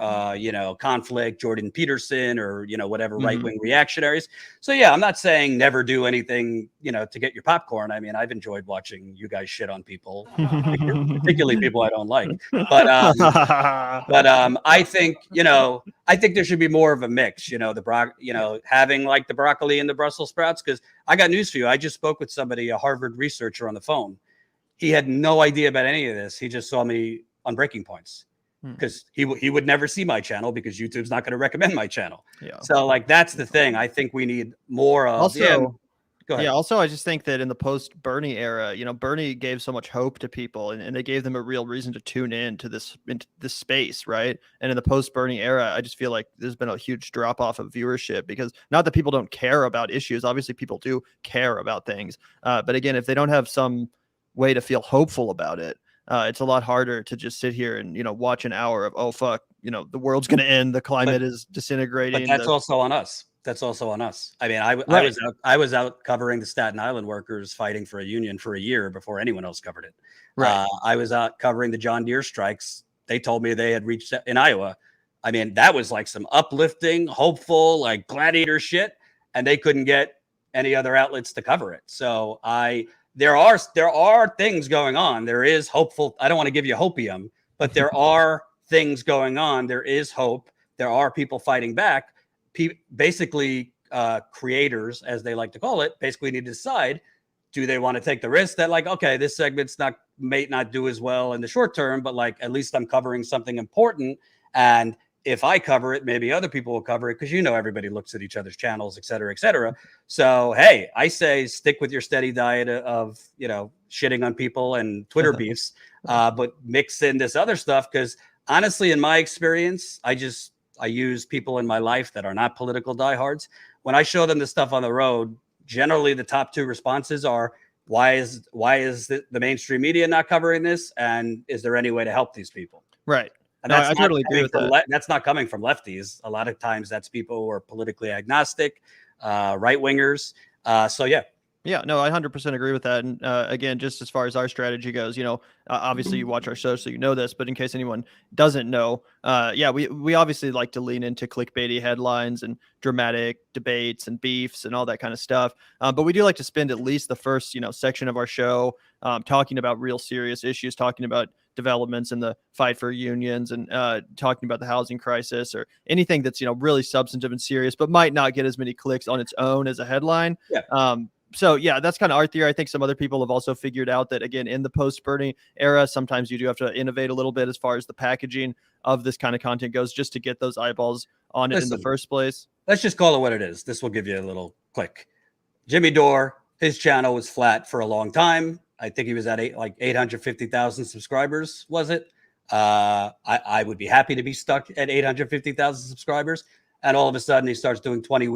conflict, Jordan Peterson, or, whatever right-wing reactionaries. So yeah, I'm not saying never do anything, to get your popcorn. I mean, I've enjoyed watching you guys shit on people, particularly people I don't like. But I think, I think there should be more of a mix, having like the broccoli and the Brussels sprouts. Because I got news for you. I just spoke with somebody, a Harvard researcher, on the phone. He had no idea about any of this. He just saw me on breaking points, because he would never see my channel because YouTube's not going to recommend my channel. Yeah. So like, that's the thing. I think we need more of. Also, go ahead. Yeah. Also, I just think that in the post Bernie era, Bernie gave so much hope to people, and they gave them a real reason to tune into this space, right? And in the post Bernie era, I just feel like there's been a huge drop off of viewership, because not that people don't care about issues. Obviously, people do care about things, but again, if they don't have some way to feel hopeful about it, it's a lot harder to just sit here and watch an hour of, oh fuck, the world's going to end, the climate is disintegrating. But that's also on us. That's also on us. I mean, I was out covering the Staten Island workers fighting for a union for a year before anyone else covered it. Right. I was out covering the John Deere strikes. They told me they had reached in Iowa. I mean, that was like some uplifting, hopeful, like gladiator shit, and they couldn't get any other outlets to cover it. So there are things going on. There is hopeful. I don't want to give you hopium, but there are things going on. There is hope. There are people fighting back. Basically, creators, as they like to call it, basically need to decide, do they want to take the risk that, like, okay, this segment's may not do as well in the short term, but like, at least I'm covering something important. And if I cover it, maybe other people will cover it, because everybody looks at each other's channels, et cetera, et cetera. So, hey, I say stick with your steady diet of, shitting on people and Twitter beefs, but mix in this other stuff, because honestly, in my experience, I use people in my life that are not political diehards. When I show them the stuff on the road, generally the top two responses are, why is the mainstream media not covering this? And is there any way to help these people? Right. And no, I totally agree with that. That's not coming from lefties. A lot of times that's people who are politically agnostic, right wingers. So yeah. Yeah, no, I 100% agree with that. And again, just as far as our strategy goes, obviously you watch our show, so you know this, but in case anyone doesn't know, we obviously like to lean into clickbaity headlines and dramatic debates and beefs and all that kind of stuff. But we do like to spend at least the first, section of our show talking about real serious issues, talking about developments in the fight for unions, and talking about the housing crisis, or anything that's, really substantive and serious, but might not get as many clicks on its own as a headline. Yeah. So yeah, that's kind of our theory. I think some other people have also figured out that, again, in the post-Bernie era, sometimes you do have to innovate a little bit as far as the packaging of this kind of content goes, just to get those eyeballs on it in the first place. Let's just call it what it is. This will give you a little click. Jimmy Dore, his channel was flat for a long time. I think he was at 850,000 subscribers, was it? I would be happy to be stuck at 850,000 subscribers. And all of a sudden he starts doing 20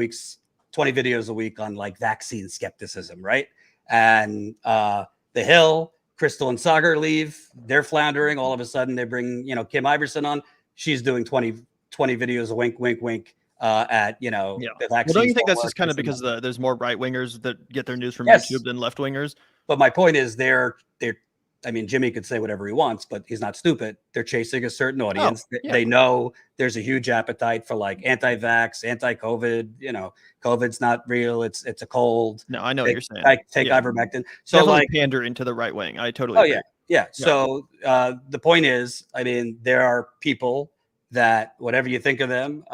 videos a week on like vaccine skepticism, right? And The Hill, Crystal and Sagar leave. They're floundering. All of a sudden they bring, Kim Iverson on. She's doing 20 videos, a wink, wink, wink, at, the vaccine. Well, don't you think that's just kind of because there's more right wingers that get their news from YouTube than left wingers? But my point is, they're I mean, Jimmy could say whatever he wants, but he's not stupid. They're chasing a certain audience. yeah. They know there's a huge appetite for like anti-vax, anti-COVID. You know, COVID's not real. It's a cold. No, I know what you're saying. Take Yeah. ivermectin. So Definitely like pandering to the right wing. I totally Oh agree. yeah, yeah. So the point is, I mean, there are people that whatever you think of them,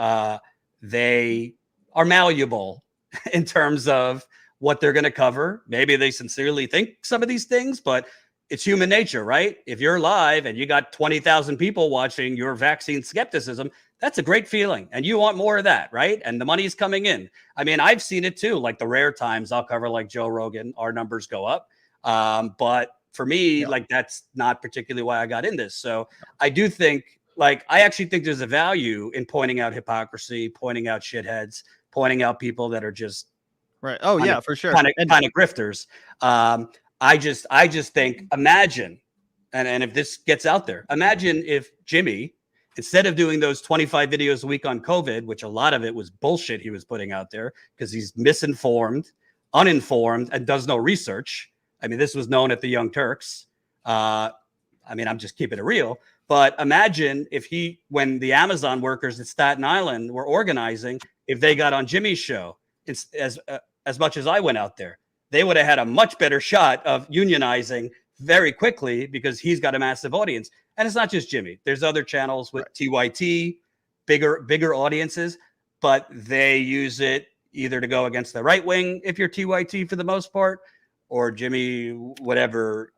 they are malleable in terms of what they're going to cover. Maybe they sincerely think some of these things, but it's human nature, right? If you're live and you got 20,000 people watching your vaccine skepticism, that's a great feeling. And you want more of that, right? And the money's coming in. I mean, I've seen it too. Like the rare times I'll cover like Joe Rogan, our numbers go up. But for me, like that's not particularly why I got in this. So I do think, like, I actually think there's a value in pointing out hypocrisy, pointing out shitheads, pointing out people that are just right. Oh yeah, for sure. kind of grifters. I just think, imagine, and if this gets out there, imagine if Jimmy, instead of doing those 25 videos a week on COVID, which a lot of it was bullshit he was putting out there because he's misinformed, uninformed, and does no research. I mean, this was known at the Young Turks. I mean, I'm just keeping it real. But imagine if when the Amazon workers at Staten Island were organizing, if they got on Jimmy's show, as much as I went out there, they would have had a much better shot of unionizing very quickly because he's got a massive audience. And it's not just Jimmy. There's other channels with TYT, bigger audiences, but they use it either to go against the right wing if you're TYT for the most part, or Jimmy, whatever,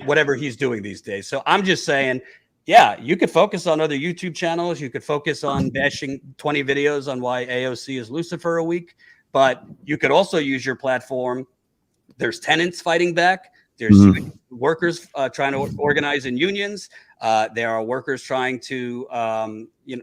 whatever he's doing these days. So I'm just saying, yeah, you could focus on other YouTube channels. You could focus on bashing 20 videos on why AOC is Lucifer a week, but you could also use your platform. There's tenants fighting back. There's workers trying to organize in unions. There are workers trying to,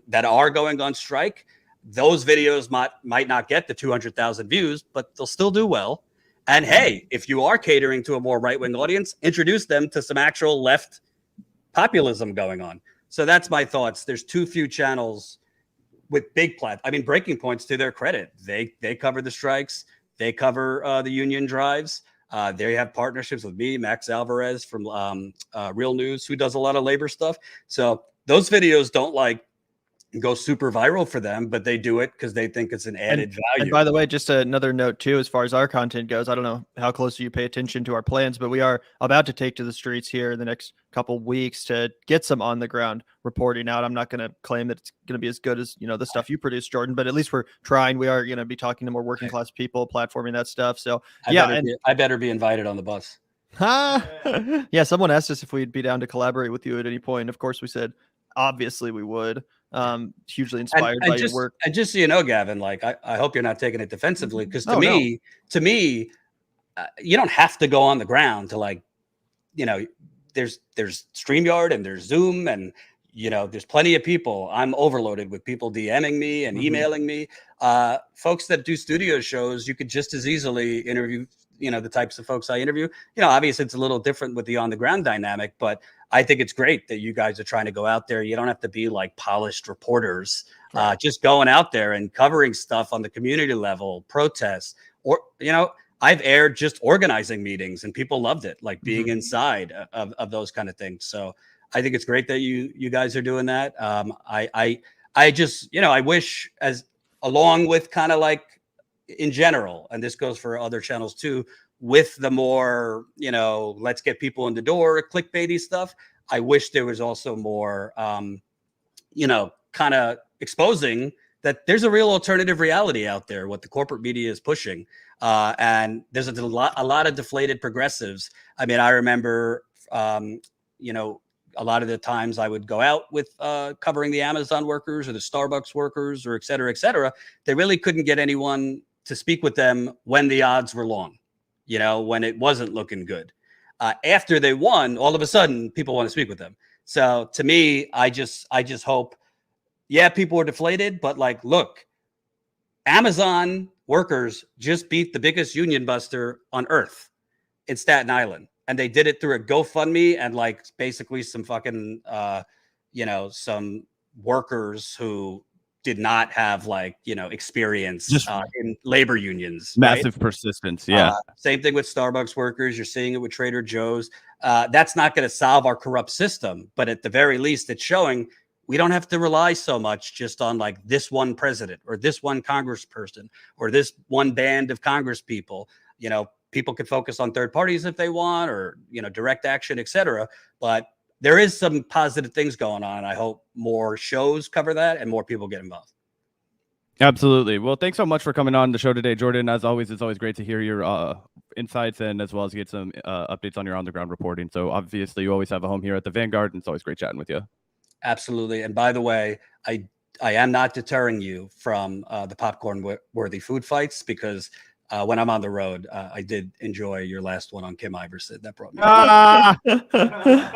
that are going on strike. Those videos might not get the 200,000 views, but they'll still do well. And hey, if you are catering to a more right-wing audience, introduce them to some actual left populism going on. So that's my thoughts. There's too few channels with big Breaking Point's, to their credit, they cover the strikes, they cover the union drives. They have partnerships with me, Max Alvarez from Real News, who does a lot of labor stuff. So those videos don't go super viral for them, but they do it because they think it's an added value. And by the way, just another note too, as far as our content goes, I don't know how closely you pay attention to our plans, but we are about to take to the streets here in the next couple weeks to get some on the ground reporting out. I'm not going to claim that it's going to be as good as, the stuff you produce, Jordan, but at least we're trying. We are going to be talking to more working class people, platforming that stuff. So I better be invited on the bus. Yeah. Someone asked us if we'd be down to collaborate with you at any point. Of course we said, obviously we would. Hugely inspired by your work. And just so you know, Gavin, I hope you're not taking it defensively, because to me, you don't have to go on the ground to there's StreamYard and there's Zoom and there's plenty of people. I'm overloaded with people DMing me and emailing me. Folks that do studio shows, you could just as easily interview the types of folks I interview. Obviously it's a little different with the on the ground dynamic, but I think it's great that you guys are trying to go out there. You don't have to be like polished reporters, just going out there and covering stuff on the community level, protests, or, I've aired just organizing meetings and people loved it, like being inside of those kind of things. So I think it's great that you guys are doing that. I just, I wish, as along with kind of like in general, and this goes for other channels too, with the more, let's get people in the door, clickbaity stuff. I wish there was also more, kind of exposing that there's a real alternative reality out there, what the corporate media is pushing. And there's a lot of deflated progressives. I mean, I remember, a lot of the times I would go out with covering the Amazon workers or the Starbucks workers or et cetera, they really couldn't get anyone to speak with them when the odds were long, when it wasn't looking good. After they won, all of a sudden people want to speak with them. So to me, I just hope, people are deflated, but look, Amazon workers just beat the biggest union buster on earth in Staten Island. And they did it through a GoFundMe and basically some fucking, some workers who did not have like, experience Just in labor unions. massive persistence. Yeah. Same thing with Starbucks workers. You're seeing it with Trader Joe's. That's not going to solve our corrupt system, but at the very least, it's showing we don't have to rely so much just on like this one president or this one congressperson or this one band of Congress people. People could focus on third parties if they want, or, direct action, etc. But there is some positive things going on. I hope more shows cover that and more people get involved. Absolutely. Well, thanks so much for coming on the show today, Jordan. As always, it's always great to hear your insights and as well as get some updates on your on-the-ground reporting. So obviously, you always have a home here at the Vanguard, and it's always great chatting with you. Absolutely. And by the way, I am not deterring you from the popcorn-worthy food fights, because when I'm on the road, I did enjoy your last one on Kim Iverson. That brought me.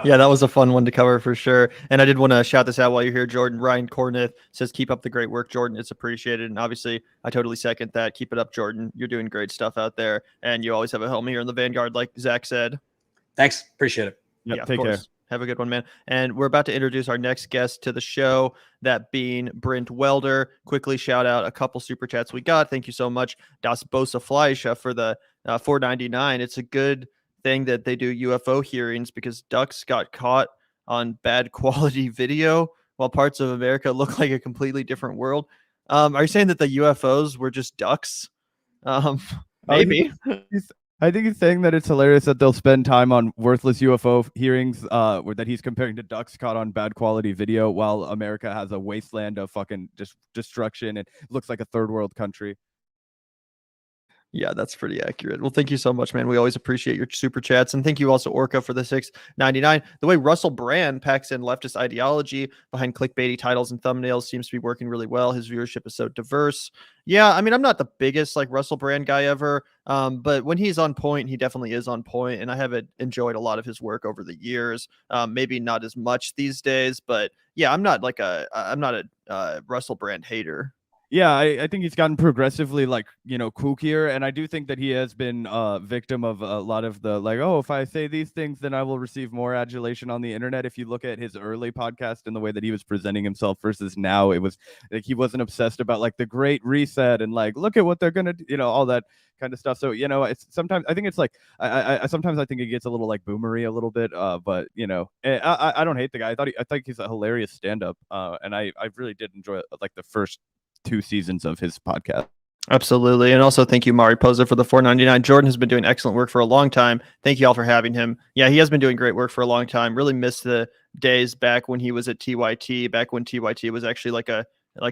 Yeah, that was a fun one to cover for sure. And I did want to shout this out while you're here, Jordan. Ryan Corneth says, keep up the great work, Jordan. It's appreciated. And obviously, I totally second that. Keep it up, Jordan. You're doing great stuff out there. And you always have a helmet here in the Vanguard, like Zach said. Thanks. Appreciate it. Yep, Yeah, take care. Have a good one, man. And we're about to introduce our next guest to the show, that being Brent Welder. Quickly shout out a couple super chats we got. Thank you so much, Das Bosa Fleisch, for the $4.99. It's a good thing that they do UFO hearings, because ducks got caught on bad quality video while parts of America look like a completely different world. Are you saying that the UFOs were just ducks? Maybe. I think he's saying that it's hilarious that they'll spend time on worthless UFO hearings that he's comparing to ducks caught on bad quality video, while America has a wasteland of fucking destruction and looks like a third world country. Yeah, that's pretty accurate. Well, thank you so much, man. We always appreciate your super chats. And thank you also, Orca, for the $6.99. The way Russell Brand packs in leftist ideology behind clickbaity titles and thumbnails seems to be working really well. His viewership is so diverse. Yeah, I mean, I'm not the biggest like Russell Brand guy ever, but when he's on point, he definitely is on point, and I have enjoyed a lot of his work over the years. Maybe not as much these days, but yeah, I'm not a Russell Brand hater. Yeah, I think he's gotten progressively kookier, and I do think that he has been a victim of a lot of the if I say these things, then I will receive more adulation on the internet. If you look at his early podcast and the way that he was presenting himself versus now, it was like he wasn't obsessed about like the Great Reset and like look at what they're gonna do, all that kind of stuff. So it's sometimes I think it's like I sometimes I think it gets a little like boomery a little bit, but I don't hate the guy. I think he's a hilarious stand-up, and I really did enjoy like the first 2 seasons of his podcast. Absolutely. And also thank you, Mari Posa, for the $4.99. Jordan has been doing excellent work for a long time. Thank you all for having him. Yeah, he has been doing great work for a long time. Really missed the days back when he was at TYT, back when TYT was actually like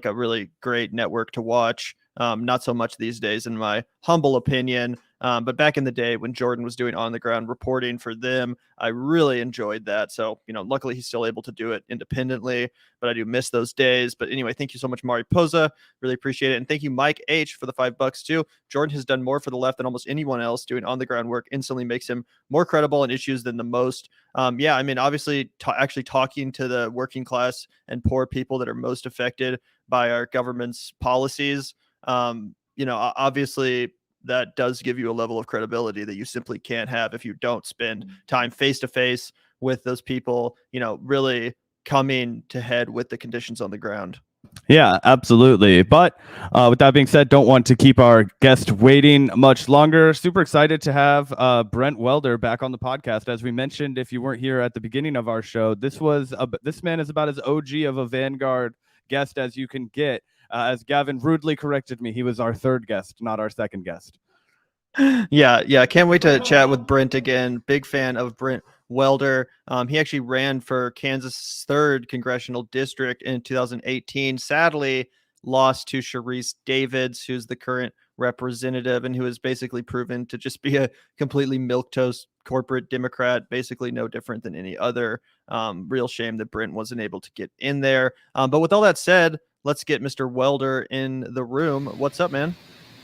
a really great network to watch. Not so much these days, in my humble opinion. But back in the day when Jordan was doing on the ground reporting for them, I really enjoyed that. So, luckily he's still able to do it independently, but I do miss those days. But anyway, thank you so much, Mari Posa. Really appreciate it. And thank you, Mike H, for the $5 too. Jordan has done more for the left than almost anyone else. Doing on the ground work instantly makes him more credible on issues than the most. Yeah, I mean, obviously actually talking to the working class and poor people that are most affected by our government's policies, obviously that does give you a level of credibility that you simply can't have if you don't spend time face to face with those people, really coming to head with the conditions on the ground. Yeah, absolutely. But with that being said, don't want to keep our guest waiting much longer. Super excited to have Brent Welder back on the podcast. As we mentioned, if you weren't here at the beginning of our show, this man is about as OG of a Vanguard guest as you can get. As Gavin rudely corrected me, he was our third guest, not our second guest. Yeah. Can't wait to chat with Brent again. Big fan of Brent Welder. He actually ran for Kansas' 3rd congressional district in 2018. Sadly, lost to Sharice Davids, who's the current representative and who has basically proven to just be a completely milquetoast corporate Democrat, basically no different than any other. Real shame that Brent wasn't able to get in there. But with all that said, let's get Mr. Welder in the room. What's up, man?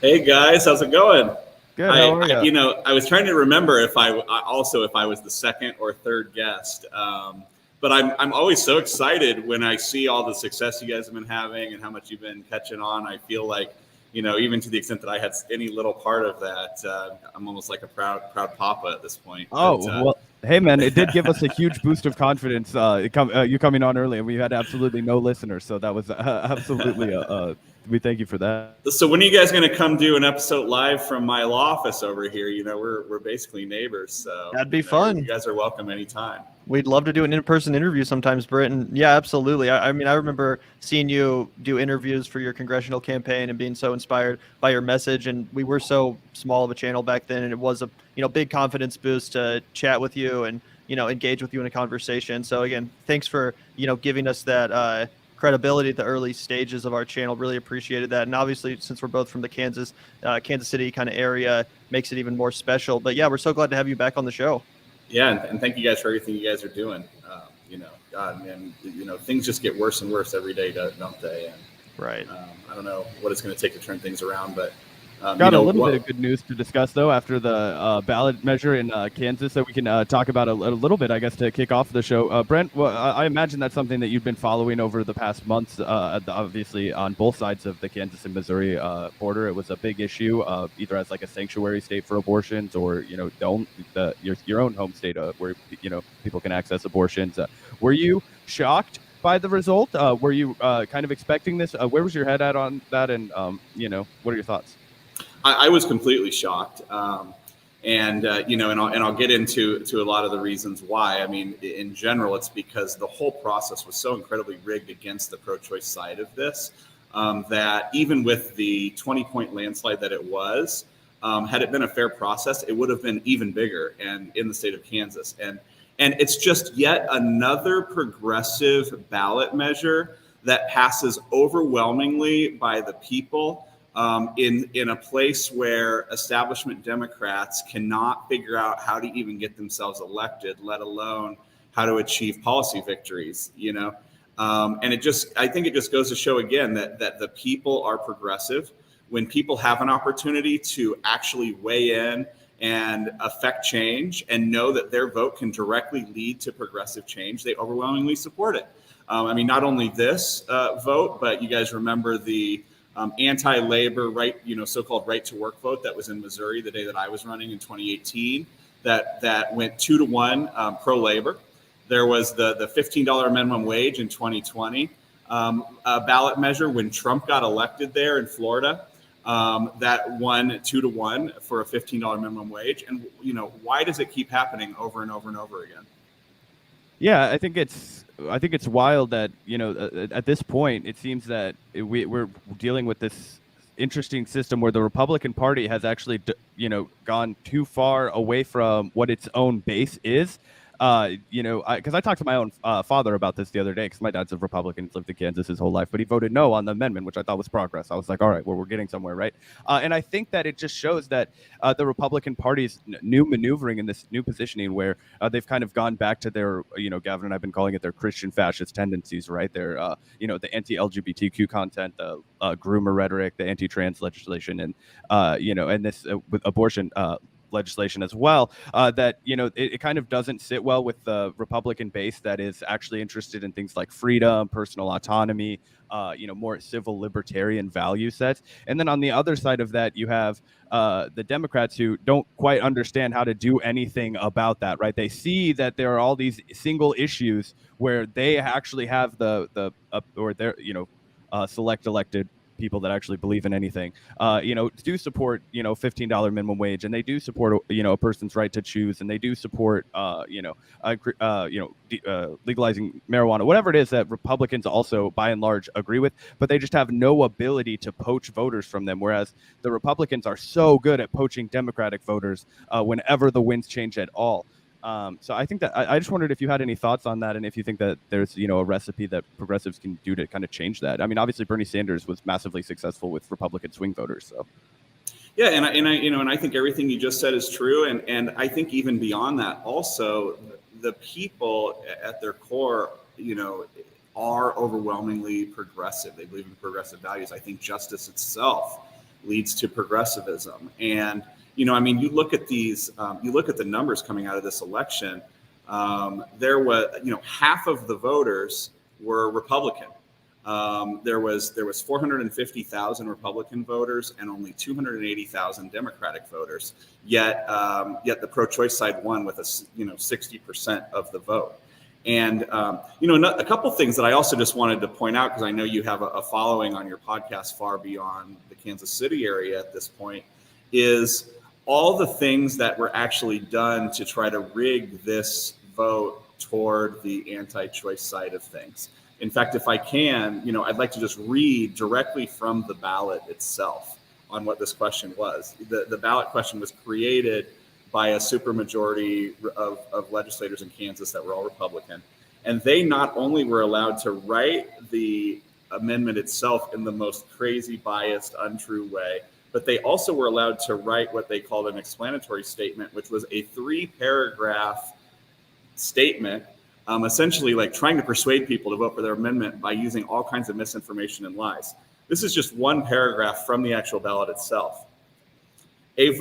Hey guys, how's it going? Good. How are you? I was trying to remember if I was the second or third guest. But I'm always so excited when I see all the success you guys have been having and how much you've been catching on. I feel like, even to the extent that I had any little part of that, I'm almost like a proud papa at this point. Oh, Hey man, it did give us a huge boost of confidence. You coming on early, and we had absolutely no listeners, so that was absolutely we thank you for that. So when are you guys going to come do an episode live from my law office over here? You know, we're basically neighbors, so That'd be fun. You guys are welcome anytime. We'd love to do an in-person interview sometimes, Brent. And yeah, absolutely. I mean, I remember seeing you do interviews for your congressional campaign and being so inspired by your message. And we were so small of a channel back then, and it was a big confidence boost to chat with you and engage with you in a conversation. So again, thanks for giving us that credibility at the early stages of our channel. Really appreciated that. And obviously, since we're both from the Kansas City kind of area, makes it even more special. But yeah, we're so glad to have you back on the show. Yeah, and thank you guys for everything you guys are doing. God, man, things just get worse and worse every day, don't they? And, right. I don't know what it's going to take to turn things around, but got a little bit of good news to discuss though after the ballot measure in Kansas that we can talk about a little bit, I guess, to kick off the show. Brent, well, I imagine that's something that you've been following over the past months. Obviously, on both sides of the Kansas and Missouri border, it was a big issue, either as like a sanctuary state for abortions, or your own home state where people can access abortions. Were you shocked by the result? Were you kind of expecting this? Where was your head at on that? And what are your thoughts? I was completely shocked, and I'll get into a lot of the reasons why. I mean, in general, it's because the whole process was so incredibly rigged against the pro-choice side of this that even with the 20-point landslide that it was, had it been a fair process, it would have been even bigger and in the state of Kansas. And it's just yet another progressive ballot measure that passes overwhelmingly by the people. In a place where establishment Democrats cannot figure out how to even get themselves elected, let alone how to achieve policy victories, and I think it just goes to show again that the people are progressive. When people have an opportunity to actually weigh in and affect change and know that their vote can directly lead to progressive change, they overwhelmingly support it. Not only this vote, but you guys remember the anti-labor so-called right to work vote that was in Missouri the day that I was running in 2018 that went 2-1 pro-labor. There was the $15 minimum wage in 2020 ballot measure when Trump got elected there in Florida that won 2-1 for a $15 minimum wage. And why does it keep happening over and over and over again? Yeah, I think it's wild that at this point it seems that we're dealing with this interesting system where the Republican Party has actually gone too far away from what its own base is. Because I talked to my own father about this the other day, because my dad's a Republican, he's lived in Kansas his whole life, but he voted no on the amendment, which I thought was progress. I was like, all right, well, we're getting somewhere, right? And I think that it just shows that the Republican Party's new maneuvering in this new positioning where they've kind of gone back to their, Gavin and I've been calling it their Christian fascist tendencies, right? Their, the anti-LGBTQ content, the groomer rhetoric, the anti-trans legislation, and, and this with abortion legislation as well, that it kind of doesn't sit well with the Republican base that is actually interested in things like freedom, personal autonomy, more civil libertarian value sets. And then on the other side of that, you have the Democrats who don't quite understand how to do anything about that, right? They see that there are all these single issues where they actually have select elected people that actually believe in anything, do support, $15 minimum wage, and they do support, a person's right to choose, and they do support, legalizing marijuana, whatever it is that Republicans also, by and large, agree with, but they just have no ability to poach voters from them, whereas the Republicans are so good at poaching Democratic voters whenever the winds change at all. So I think that I just wondered if you had any thoughts on that, and if you think that there's a recipe that progressives can do to kind of change that. I mean, obviously Bernie Sanders was massively successful with Republican swing voters. So yeah, and I think everything you just said is true, and I think even beyond that, also the people at their core, are overwhelmingly progressive. They believe in progressive values. I think justice itself leads to progressivism, and you look at these, you look at the numbers coming out of this election. There was, half of the voters were Republican. There was 450,000 Republican voters and only 280,000 Democratic voters. Yet the pro-choice side won with 60% of the vote. And a couple things that I also just wanted to point out, because I know you have a following on your podcast far beyond the Kansas City area at this point, is all the things that were actually done to try to rig this vote toward the anti-choice side of things. In fact, if I can, I'd like to just read directly from the ballot itself on what this question was. The ballot question was created by a supermajority of legislators in Kansas that were all Republican. And they not only were allowed to write the amendment itself in the most crazy, biased, untrue way, but they also were allowed to write what they called an explanatory statement, which was a 3-paragraph statement, essentially like trying to persuade people to vote for their amendment by using all kinds of misinformation and lies. This is just one paragraph from the actual ballot itself. A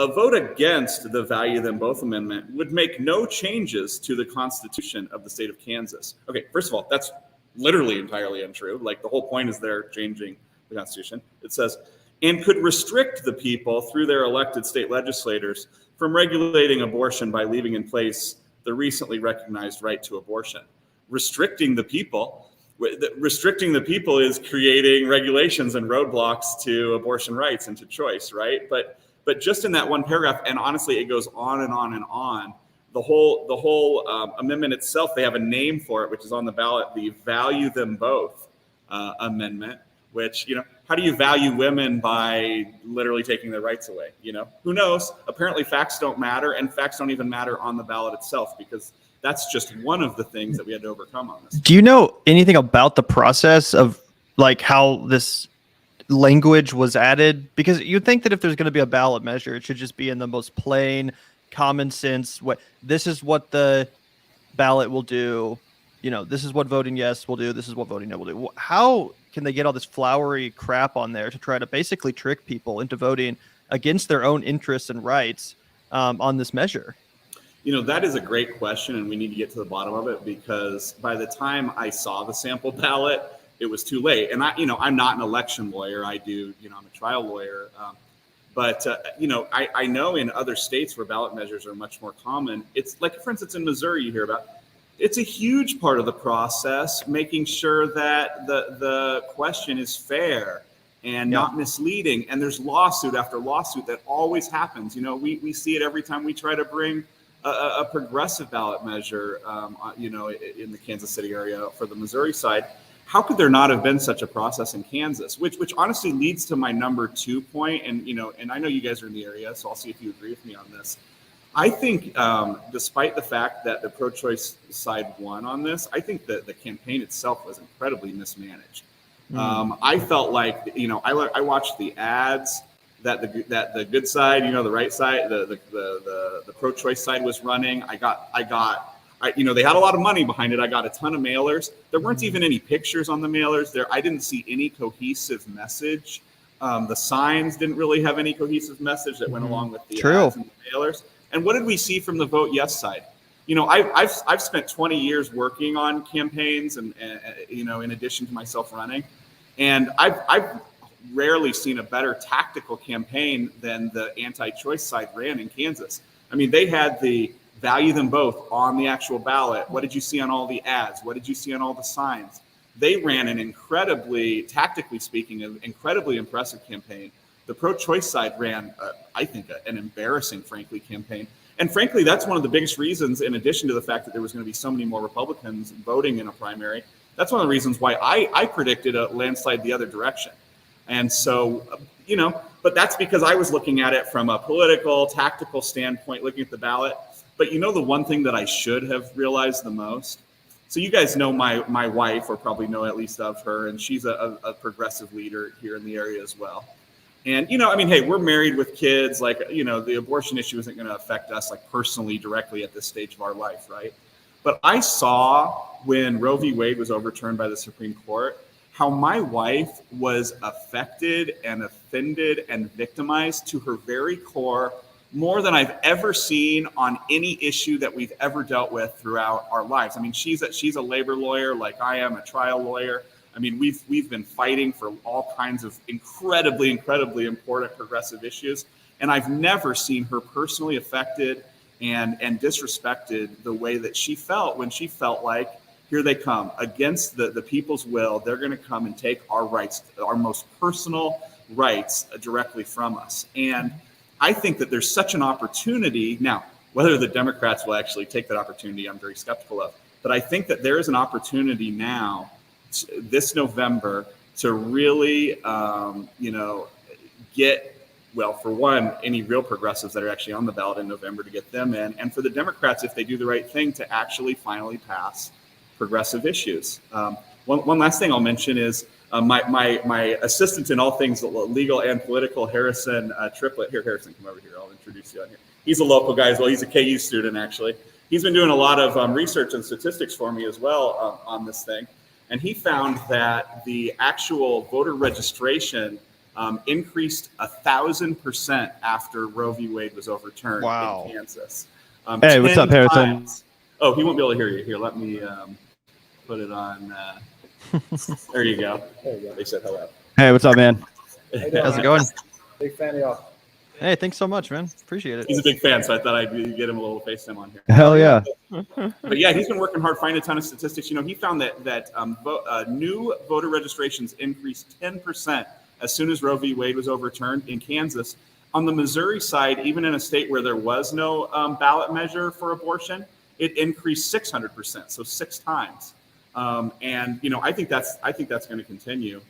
vote against the value them both amendment would make no changes to the Constitution of the state of Kansas. Okay, first of all, that's literally entirely untrue. Like, the whole point is they're changing the Constitution. It says, and could restrict the people through their elected state legislators from regulating abortion by leaving in place the recently recognized right to abortion. Restricting the people is creating regulations and roadblocks to abortion rights and to choice, right? But just in that one paragraph, and honestly, it goes on and on and on. The whole amendment itself, they have a name for it, which is on the ballot, the Value Them Both amendment, which, how do you value women by literally taking their rights away? Who knows? Apparently facts don't matter, and facts don't even matter on the ballot itself, because that's just one of the things that we had to overcome on this. Do you know anything about the process of like how this language was added? Because you'd think that if there's going to be a ballot measure, it should just be in the most plain, common sense way. This is what the ballot will do. This is what voting yes will do. This is what voting no will do. How can they get all this flowery crap on there to try to basically trick people into voting against their own interests and rights on this measure? That is a great question, and we need to get to the bottom of it, because by the time I saw the sample ballot, it was too late. And I'm not an election lawyer. I'm a trial lawyer. But I know in other states where ballot measures are much more common, it's like, for instance, in Missouri, you hear about, it's a huge part of the process, making sure that the question is fair and not misleading. And there's lawsuit after lawsuit that always happens. We see it every time we try to bring a progressive ballot measure, in the Kansas City area for the Missouri side. How could there not have been such a process in Kansas? Which honestly leads to my number 2 point. And I know you guys are in the area, so I'll see if you agree with me on this. I think, despite the fact that the pro-choice side won on this, I think that the campaign itself was incredibly mismanaged. I felt like, I watched the ads that the good side, the right side, the pro-choice side was running. They had a lot of money behind it. I got a ton of mailers. There weren't even any pictures on the mailers there. I didn't see any cohesive message. The signs didn't really have any cohesive message that went along with the ads and the mailers. And what did we see from the vote yes side? I've spent 20 years working on campaigns, and in addition to myself running, and I've rarely seen a better tactical campaign than the anti-choice side ran in Kansas. I mean, they had the value them both on the actual ballot. What did you see on all the ads? What did you see on all the signs? They ran an incredibly, tactically speaking, an incredibly impressive campaign. The pro-choice side ran, I think, an embarrassing, frankly, campaign. And frankly, that's one of the biggest reasons, in addition to the fact that there was going to be so many more Republicans voting in a primary, that's one of the reasons why I predicted a landslide the other direction. And so, but that's because I was looking at it from a political, tactical standpoint, looking at the ballot. But the one thing that I should have realized the most, so you guys know my wife, or probably know at least of her, and she's a progressive leader here in the area as well. And, hey, we're married with kids, like, the abortion issue isn't going to affect us, like, personally, directly at this stage of our life, right? But I saw when Roe v. Wade was overturned by the Supreme Court, how my wife was affected and offended and victimized to her very core more than I've ever seen on any issue that we've ever dealt with throughout our lives. I mean, she's a labor lawyer like I am, a trial lawyer. I mean, we've been fighting for all kinds of incredibly important progressive issues, and I've never seen her personally affected and disrespected the way that she felt when she felt like, here they come against the people's will. They're going to come and take our rights, our most personal rights, directly from us. And I think that there's such an opportunity now. Whether the Democrats will actually take that opportunity, I'm very skeptical of. But I think that there is an opportunity now, this November, to really, get, well, for one, any real progressives that are actually on the ballot in November, to get them in, and for the Democrats, if they do the right thing, to actually finally pass progressive issues. One last thing I'll mention is my assistant in all things legal and political, Harrison Triplett. Here, Harrison, come over here. I'll introduce you on here. He's a local guy as well. He's a KU student, actually. He's been doing a lot of research and statistics for me as well on this thing. And he found that the actual voter registration increased 1,000% after Roe v. Wade was overturned in Kansas. Hey, what's up, Harrison? Times. Oh, he won't be able to hear you. Here, let me put it on. There you go. They said hello. Hey, what's up, man? How's it going? Big fan of y'all. Hey, thanks so much, man. Appreciate it. He's a big fan, so I thought I'd get him a little FaceTime on here. Hell yeah. But yeah, he's been working hard, finding a ton of statistics. You know, he found that new voter registrations increased 10% as soon as Roe v. Wade was overturned in Kansas. On the Missouri side, even in a state where there was no ballot measure for abortion, it increased 600%, so 6 times. And you know, I think that's going to continue.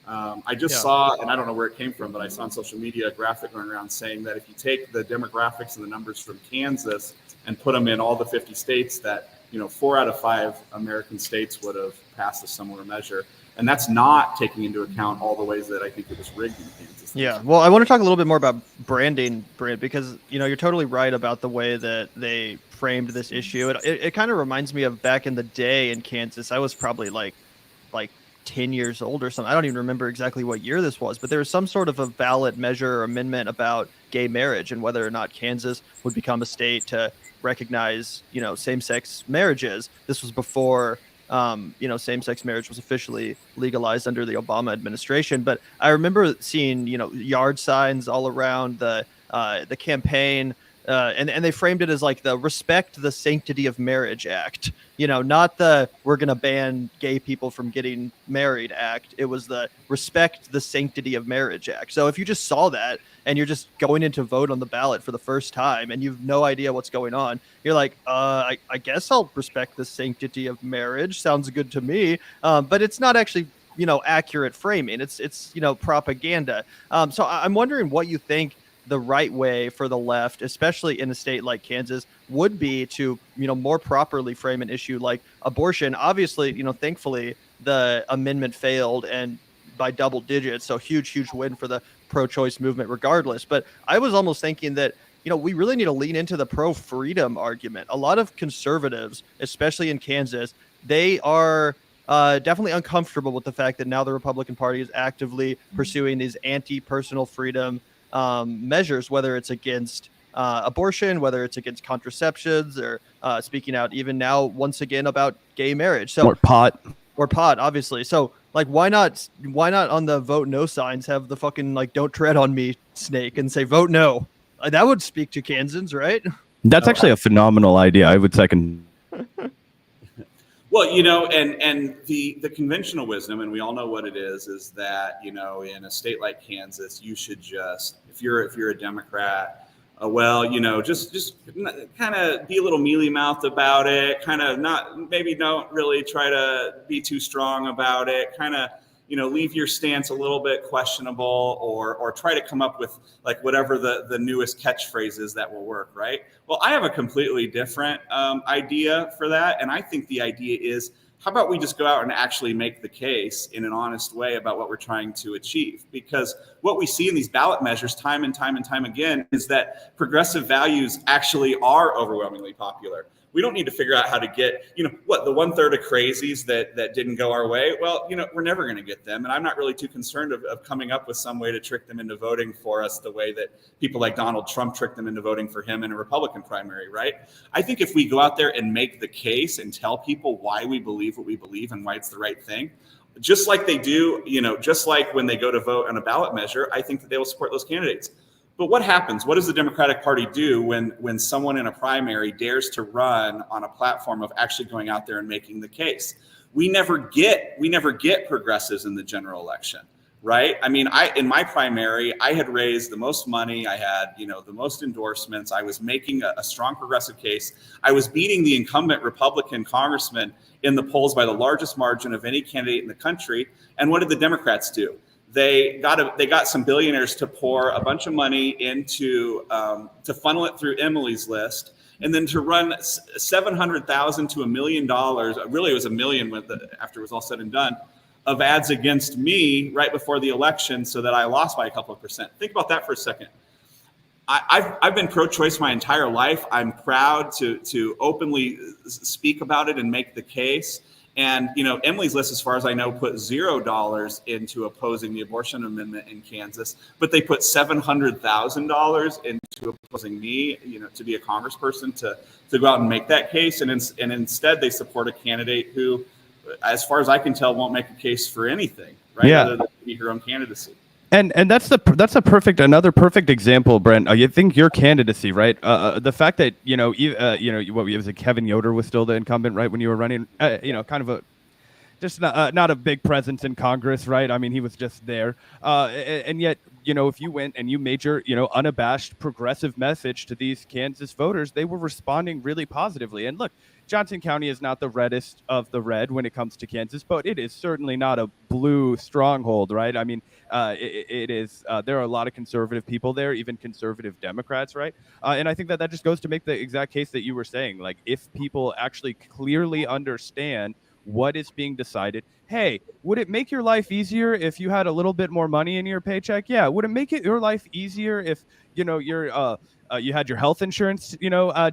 I just saw, and I don't know where it came from, but I saw on social media a graphic going around saying that if you take the demographics and the numbers from Kansas and put them in all the 50 states, that 4 out of 5 American states would have passed a similar measure. And that's not taking into account all the ways that I think it was rigged in Kansas. Yeah, well, I want to talk a little bit more about branding, Brent, because you're totally right about the way that they framed this issue. It kind of reminds me of back in the day in Kansas. I was probably like 10 years old or something. I don't even remember exactly what year this was, but there was some sort of a ballot measure or amendment about gay marriage and whether or not Kansas would become a state to recognize, same-sex marriages. This was before same-sex marriage was officially legalized under the Obama administration. But I remember seeing, yard signs all around the campaign, and they framed it as like the Respect the Sanctity of Marriage Act, not the we're going to ban gay people from getting married act. It was the Respect the Sanctity of Marriage Act. So if you just saw that and you're just going in to vote on the ballot for the first time and you've no idea what's going on, you're like, I guess I'll respect the sanctity of marriage. Sounds good to me. But it's not actually, accurate framing. It's propaganda. So I'm wondering what you think the right way for the left, especially in a state like Kansas, would be to, more properly frame an issue like abortion. Obviously, thankfully the amendment failed and by double digits. So huge win for the pro-choice movement regardless. But I was almost thinking that, we really need to lean into the pro-freedom argument. A lot of conservatives, especially in Kansas, they are definitely uncomfortable with the fact that now the Republican Party is actively pursuing these anti-personal freedom measures, whether it's against abortion, whether it's against contraceptions, or speaking out even now once again about gay marriage. So or pot, obviously. So like, why not on the vote no signs have the fucking don't tread on me snake and say vote no? That would speak to Kansans, right? That's actually a phenomenal idea. I would second. Well, and the conventional wisdom, and we all know what it is that, in a state like Kansas, you should just, if you're a Democrat, just kind of be a little mealy-mouthed about it, kind of don't really try to be too strong about it, kind of, leave your stance a little bit questionable, or try to come up with whatever the newest catchphrase is that will work, right? Well, I have a completely different idea for that. And I think the idea is how about we just go out and actually make the case in an honest way about what we're trying to achieve? Because what we see in these ballot measures time and time and time again is that progressive values actually are overwhelmingly popular. We don't need to figure out how to get, the 1/3 of crazies that didn't go our way. Well, we're never going to get them. And I'm not really too concerned of coming up with some way to trick them into voting for us the way that people like Donald Trump tricked them into voting for him in a Republican primary, right? I think if we go out there and make the case and tell people why we believe what we believe and why it's the right thing, just like they do, just like when they go to vote on a ballot measure, I think that they will support those candidates. But what happens? What does the Democratic Party do when someone in a primary dares to run on a platform of actually going out there and making the case? We never get progressives in the general election, right? I mean, in my primary, I had raised the most money. I had, the most endorsements. I was making a strong progressive case. I was beating the incumbent Republican congressman in the polls by the largest margin of any candidate in the country. And what did the Democrats do? They got some billionaires to pour a bunch of money into to funnel it through Emily's List, and then to run $700,000 to $1 million. Really, it was $1 million after it was all said and done, of ads against me right before the election, so that I lost by a couple of percent. Think about that for a second. I've been pro-choice my entire life. I'm proud to openly speak about it and make the case. And, Emily's List, as far as I know, put $0 into opposing the abortion amendment in Kansas, but they put $700,000 into opposing me, to be a congressperson to go out and make that case. And instead they support a candidate who, as far as I can tell, won't make a case for anything, right? Yeah. Other than be her own candidacy. And that's another perfect example, Brent. You think your candidacy, right? The fact that was it, Kevin Yoder was still the incumbent, right, when you were running? Kind of not a big presence in Congress, right? I mean, he was just there, and yet, if you went and you made your, unabashed progressive message to these Kansas voters, they were responding really positively. And look, Johnson County is not the reddest of the red when it comes to Kansas, but it is certainly not a blue stronghold, right? I mean, it is. There are a lot of conservative people there, even conservative Democrats, right? And I think that just goes to make the exact case that you were saying. Like, if people actually clearly understand what is being decided. Hey, would it make your life easier if you had a little bit more money in your paycheck? Yeah. Would it make your life easier if you had your health insurance,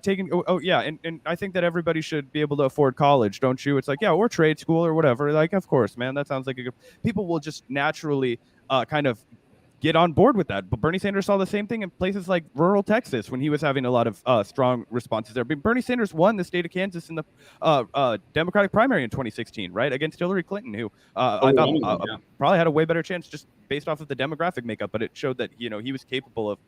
taken? Oh yeah. And I think that everybody should be able to afford college, don't you? It's like, yeah, or trade school or whatever. Like, of course, man, that sounds like people will just naturally kind of get on board with that. But Bernie Sanders saw the same thing in places like rural Texas when he was having a lot of strong responses there. But Bernie Sanders won the state of Kansas in the Democratic primary in 2016, right, against Hillary Clinton, who I thought probably had a way better chance just based off of the demographic makeup. But it showed that he was capable of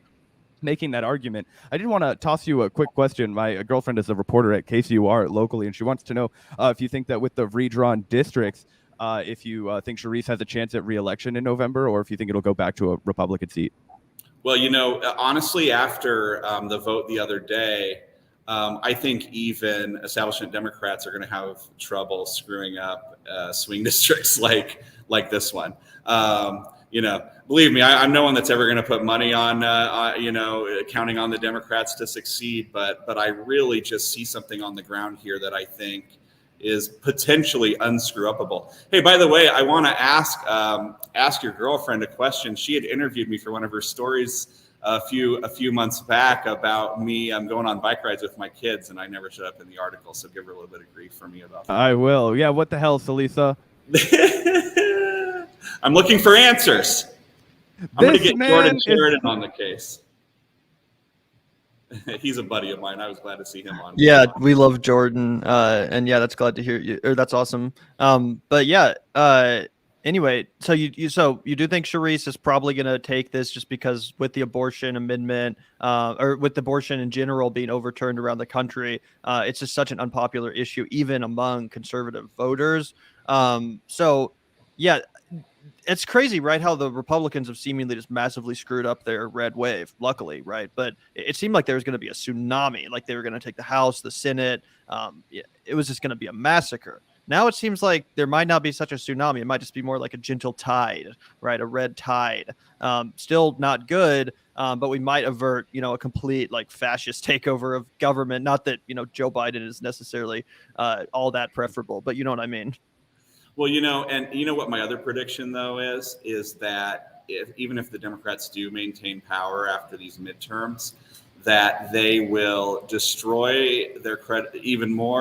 making that argument. I did want to toss you a quick question. My girlfriend is a reporter at KCUR locally, and she wants to know if you think that with the redrawn districts, if you think Charisse has a chance at re-election in November, or if you think it'll go back to a Republican seat. Well, honestly, after the vote the other day, I think even establishment Democrats are going to have trouble screwing up swing districts like this one. Believe me, I'm no one that's ever going to put money on, counting on the Democrats to succeed. But I really just see something on the ground here that I think is potentially unscrew-upable. Hey, by the way, I want to ask your girlfriend a question. She had interviewed me for one of her stories a few months back about me going on bike rides with my kids, and I never showed up in the article. So give her a little bit of grief for me about that. I will. Yeah. What the hell, Salisa? I'm looking for answers. I'm going to get Jordan Chariton on the case. He's a buddy of mine. I was glad to see him on. Yeah, we love Jordan, and yeah, that's glad to hear you. Or that's awesome. But yeah, anyway, so you do think Charisse is probably going to take this just because with the abortion amendment, or with abortion in general being overturned around the country, it's just such an unpopular issue even among conservative voters. So yeah. It's crazy, right? How the Republicans have seemingly just massively screwed up their red wave, luckily, right? But it seemed like there was going to be a tsunami, like they were going to take the House, the Senate. It was just going to be a massacre. Now it seems like there might not be such a tsunami. It might just be more like a gentle tide, right? A red tide. Still not good, but we might avert, a complete like fascist takeover of government. Not that, Joe Biden is necessarily all that preferable, but you know what I mean? Well, and you know what my other prediction though is that even if the Democrats do maintain power after these midterms, that they will destroy their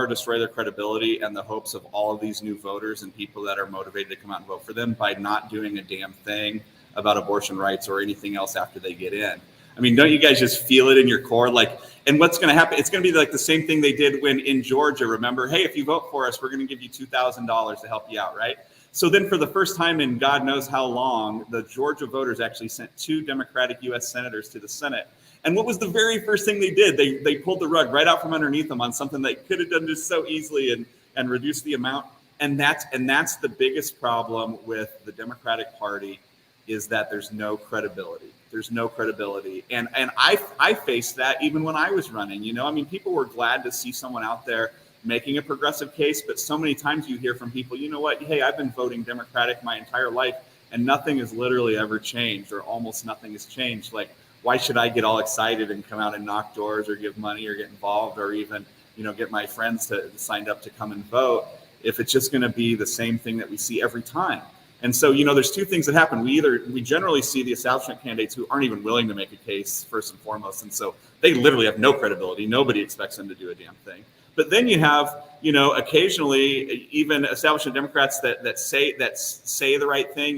destroy their credibility and the hopes of all of these new voters and people that are motivated to come out and vote for them by not doing a damn thing about abortion rights or anything else after they get in. I mean, don't you guys just feel it in your core? Like, and what's going to happen? It's going to be like the same thing they did when in Georgia, remember, hey, if you vote for us, we're going to give you $2,000 to help you out, right? So then for the first time in God knows how long, the Georgia voters actually sent 2 Democratic U.S. senators to the Senate. And what was the very first thing they did? They pulled the rug right out from underneath them on something they could have done just so easily and reduced the amount. And that's the biggest problem with the Democratic Party, is that there's no credibility. There's no credibility. And I faced that even when I was running. I mean, people were glad to see someone out there making a progressive case, but so many times you hear from people, you know what, hey, I've been voting Democratic my entire life and nothing has literally ever changed, or almost nothing has changed. Like, why should I get all excited and come out and knock doors or give money or get involved or even, get my friends to signed up to come and vote if it's just going to be the same thing that we see every time? And so, there's 2 things that happen. We generally see the establishment candidates who aren't even willing to make a case first and foremost. And so they literally have no credibility. Nobody expects them to do a damn thing. But then you have, occasionally even establishment Democrats that say the right thing.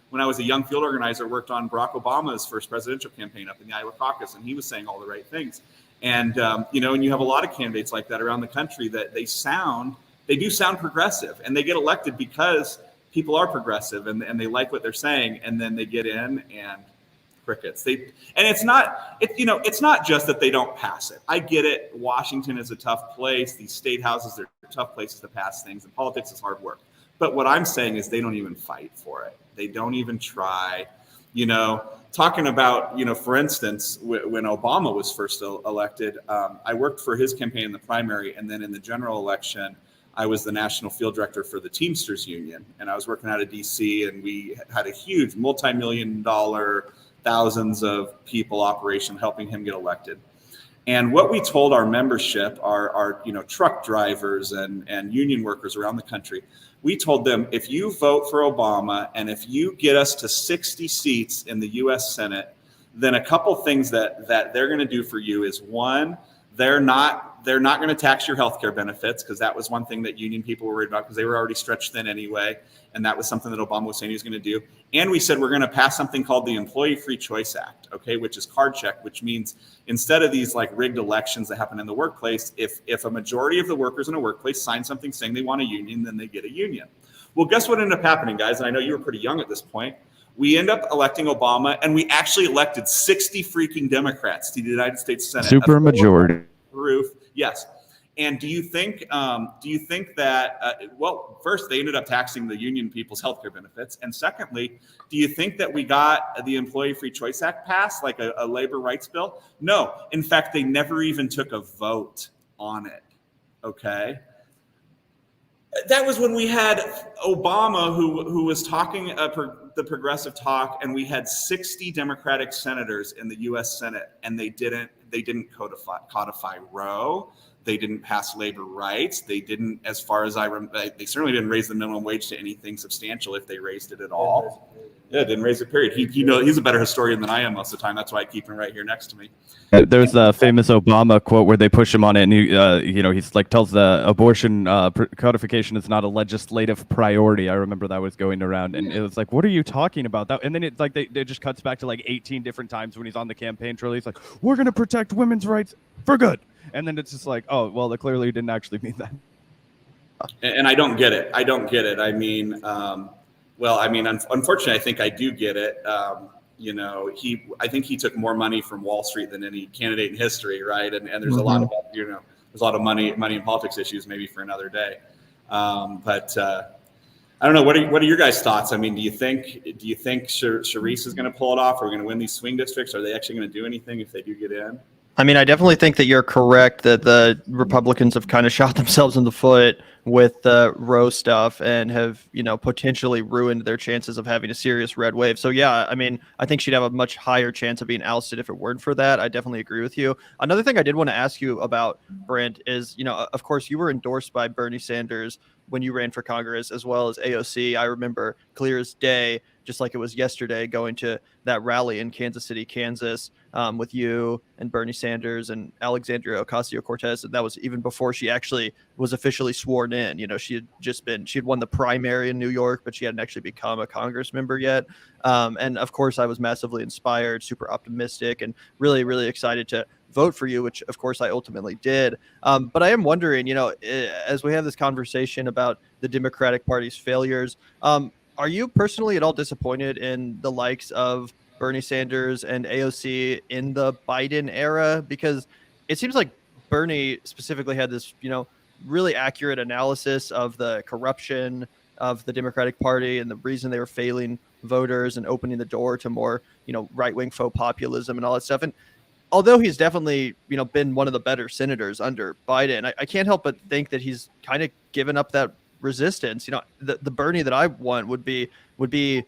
When I was a young field organizer, worked on Barack Obama's first presidential campaign up in the Iowa caucus, and he was saying all the right things. And, and you have a lot of candidates like that around the country that they do sound progressive, and they get elected because people are progressive and they like what they're saying, and then they get in and crickets. It's not just that they don't pass it. I get it. Washington is a tough place. These state houses are tough places to pass things, and politics is hard work. But what I'm saying is they don't even fight for it. They don't even try. Talking about, for instance, when Obama was first elected, I worked for his campaign in the primary, and then in the general election, I was the national field director for the Teamsters Union, and I was working out of DC, and we had a huge multi-million-dollar, thousands of people operation helping him get elected. And what we told our membership, our truck drivers and union workers around the country, we told them, if you vote for Obama and if you get us to 60 seats in the U.S. Senate, then a couple things that they're going to do for you is, one, they're not going to tax your healthcare benefits, because that was one thing that union people were worried about, because they were already stretched thin anyway. And that was something that Obama was saying he was going to do. And we said, we're going to pass something called the Employee Free Choice Act, okay, which is card check, which means instead of these like rigged elections that happen in the workplace, if a majority of the workers in a workplace sign something saying they want a union, then they get a union. Well, guess what ended up happening, guys? And I know you were pretty young at this point. We end up electing Obama, and we actually elected 60 freaking Democrats to the United States Senate. Super majority. Roof, yes. And do you think that, well, first, they ended up taxing the union people's healthcare benefits. And secondly, do you think that we got the Employee Free Choice Act passed, like a labor rights bill? No. In fact, they never even took a vote on it. Okay. That was when we had Obama, who was talking the progressive talk, and we had 60 Democratic senators in the U.S. Senate, and they didn't codify Roe. They didn't pass labor rights. They didn't, as far as I remember, they certainly didn't raise the minimum wage to anything substantial, if they raised it at all. Yeah, didn't raise it, period. He's a better historian than I am most of the time. That's why I keep him right here next to me. There's a famous Obama quote where they push him on it, and he's like, tells the abortion codification is not a legislative priority. I remember that was going around, and it was like, what are you talking about? And then it's like they just cuts back to like 18 different times when he's on the campaign trail. He's like, we're going to protect women's rights for good. And then it's just like, oh, well, they clearly didn't actually mean that. And I don't get it. I mean, unfortunately, I think I do get it. I think he took more money from Wall Street than any candidate in history, right? And there's a lot of, there's a lot of money in politics issues, maybe for another day. But I don't know. What are your guys' thoughts? I mean, do you think Charisse is going to pull it off? Are we going to win these swing districts? Are they actually going to do anything if they do get in? I mean, I definitely think that you're correct that the Republicans have kind of shot themselves in the foot with the Roe stuff and have, potentially ruined their chances of having a serious red wave. So, yeah, I mean, I think she'd have a much higher chance of being ousted if it weren't for that. I definitely agree with you. Another thing I did want to ask you about, Brent, is, of course, you were endorsed by Bernie Sanders when you ran for Congress, as well as AOC. I remember clear as day, just like it was yesterday, going to that rally in Kansas City, Kansas, with you and Bernie Sanders and Alexandria Ocasio-Cortez. And that was even before she actually was officially sworn in. She had won the primary in New York, but she hadn't actually become a Congress member yet. And of course, I was massively inspired, super optimistic, and really, really excited to vote for you, which of course I ultimately did. But I am wondering, as we have this conversation about the Democratic Party's failures, are you personally at all disappointed in the likes of Bernie Sanders and AOC in the Biden era? Because it seems like Bernie specifically had this, really accurate analysis of the corruption of the Democratic Party and the reason they were failing voters and opening the door to more, right-wing faux populism and all that stuff. And although he's definitely, been one of the better senators under Biden, I can't help but think that he's kind of given up that resistance. The Bernie that I want would be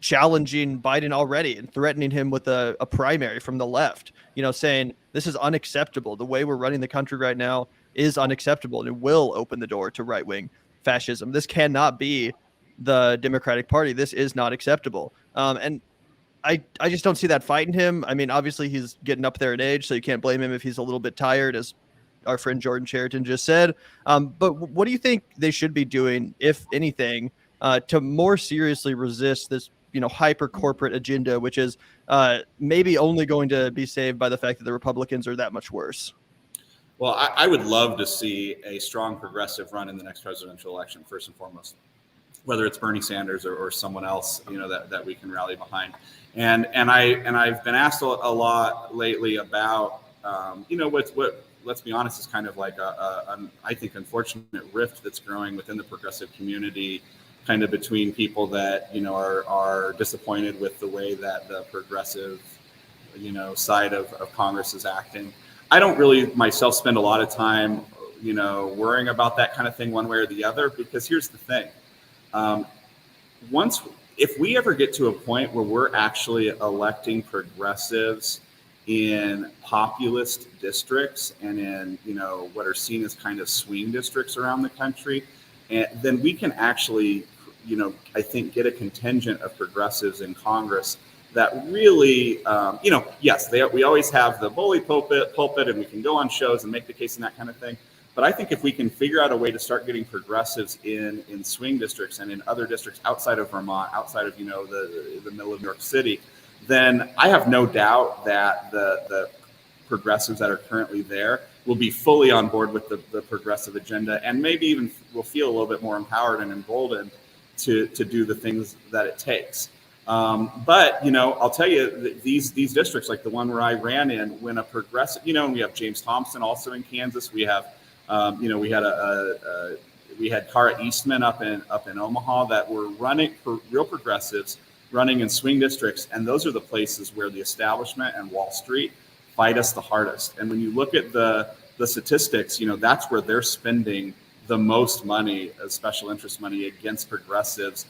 challenging Biden already and threatening him with a primary from the left, saying this is unacceptable. The way we're running the country right now is unacceptable, and it will open the door to right-wing fascism. This cannot be the Democratic Party. This is not acceptable. And I just don't see that fight in him. I mean, obviously he's getting up there in age, so you can't blame him if he's a little bit tired, as our friend Jordan Chariton just said. But what do you think they should be doing, if anything, to more seriously resist this, hyper corporate agenda, which is maybe only going to be saved by the fact that the Republicans are that much worse? Well, I would love to see a strong progressive run in the next presidential election, first and foremost, whether it's Bernie Sanders or someone else, that we can rally behind. And I've been asked a lot lately about, what let's be honest is kind of like I think unfortunate rift that's growing within the progressive community, kind of between people that are disappointed with the way that the progressive side of Congress is acting. I don't really myself spend a lot of time worrying about that kind of thing one way or the other, because here's the thing. If we ever get to a point where we're actually electing progressives in populist districts and in what are seen as kind of swing districts around the country, and then we can actually I think get a contingent of progressives in Congress that really yes, we always have the bully pulpit and we can go on shows and make the case and that kind of thing. But I think if we can figure out a way to start getting progressives in swing districts and in other districts outside of Vermont, outside of the middle of New York City, then I have no doubt that the progressives that are currently there will be fully on board with the progressive agenda, and maybe even will feel a little bit more empowered and emboldened to do the things that it takes. But I'll tell you, these districts, like the one where I ran in, when a progressive, and we have James Thompson also in Kansas. We have we had Cara Eastman up in Omaha that were running for real progressives, running in swing districts, and those are the places where the establishment and Wall Street fight us the hardest. And when you look at the statistics, that's where they're spending the most money, special interest money, against progressives.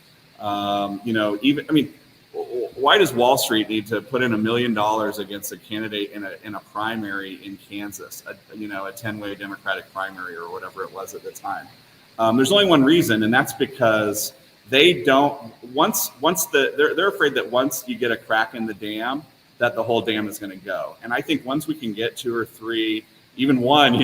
Why does Wall Street need to put in $1 million against a candidate in a primary in Kansas, a 10-way Democratic primary or whatever it was at the time? There's only one reason, and that's because they don't. They're afraid that once you get a crack in the dam, that the whole dam is going to go. And I think once we can get 2 or 3, even one,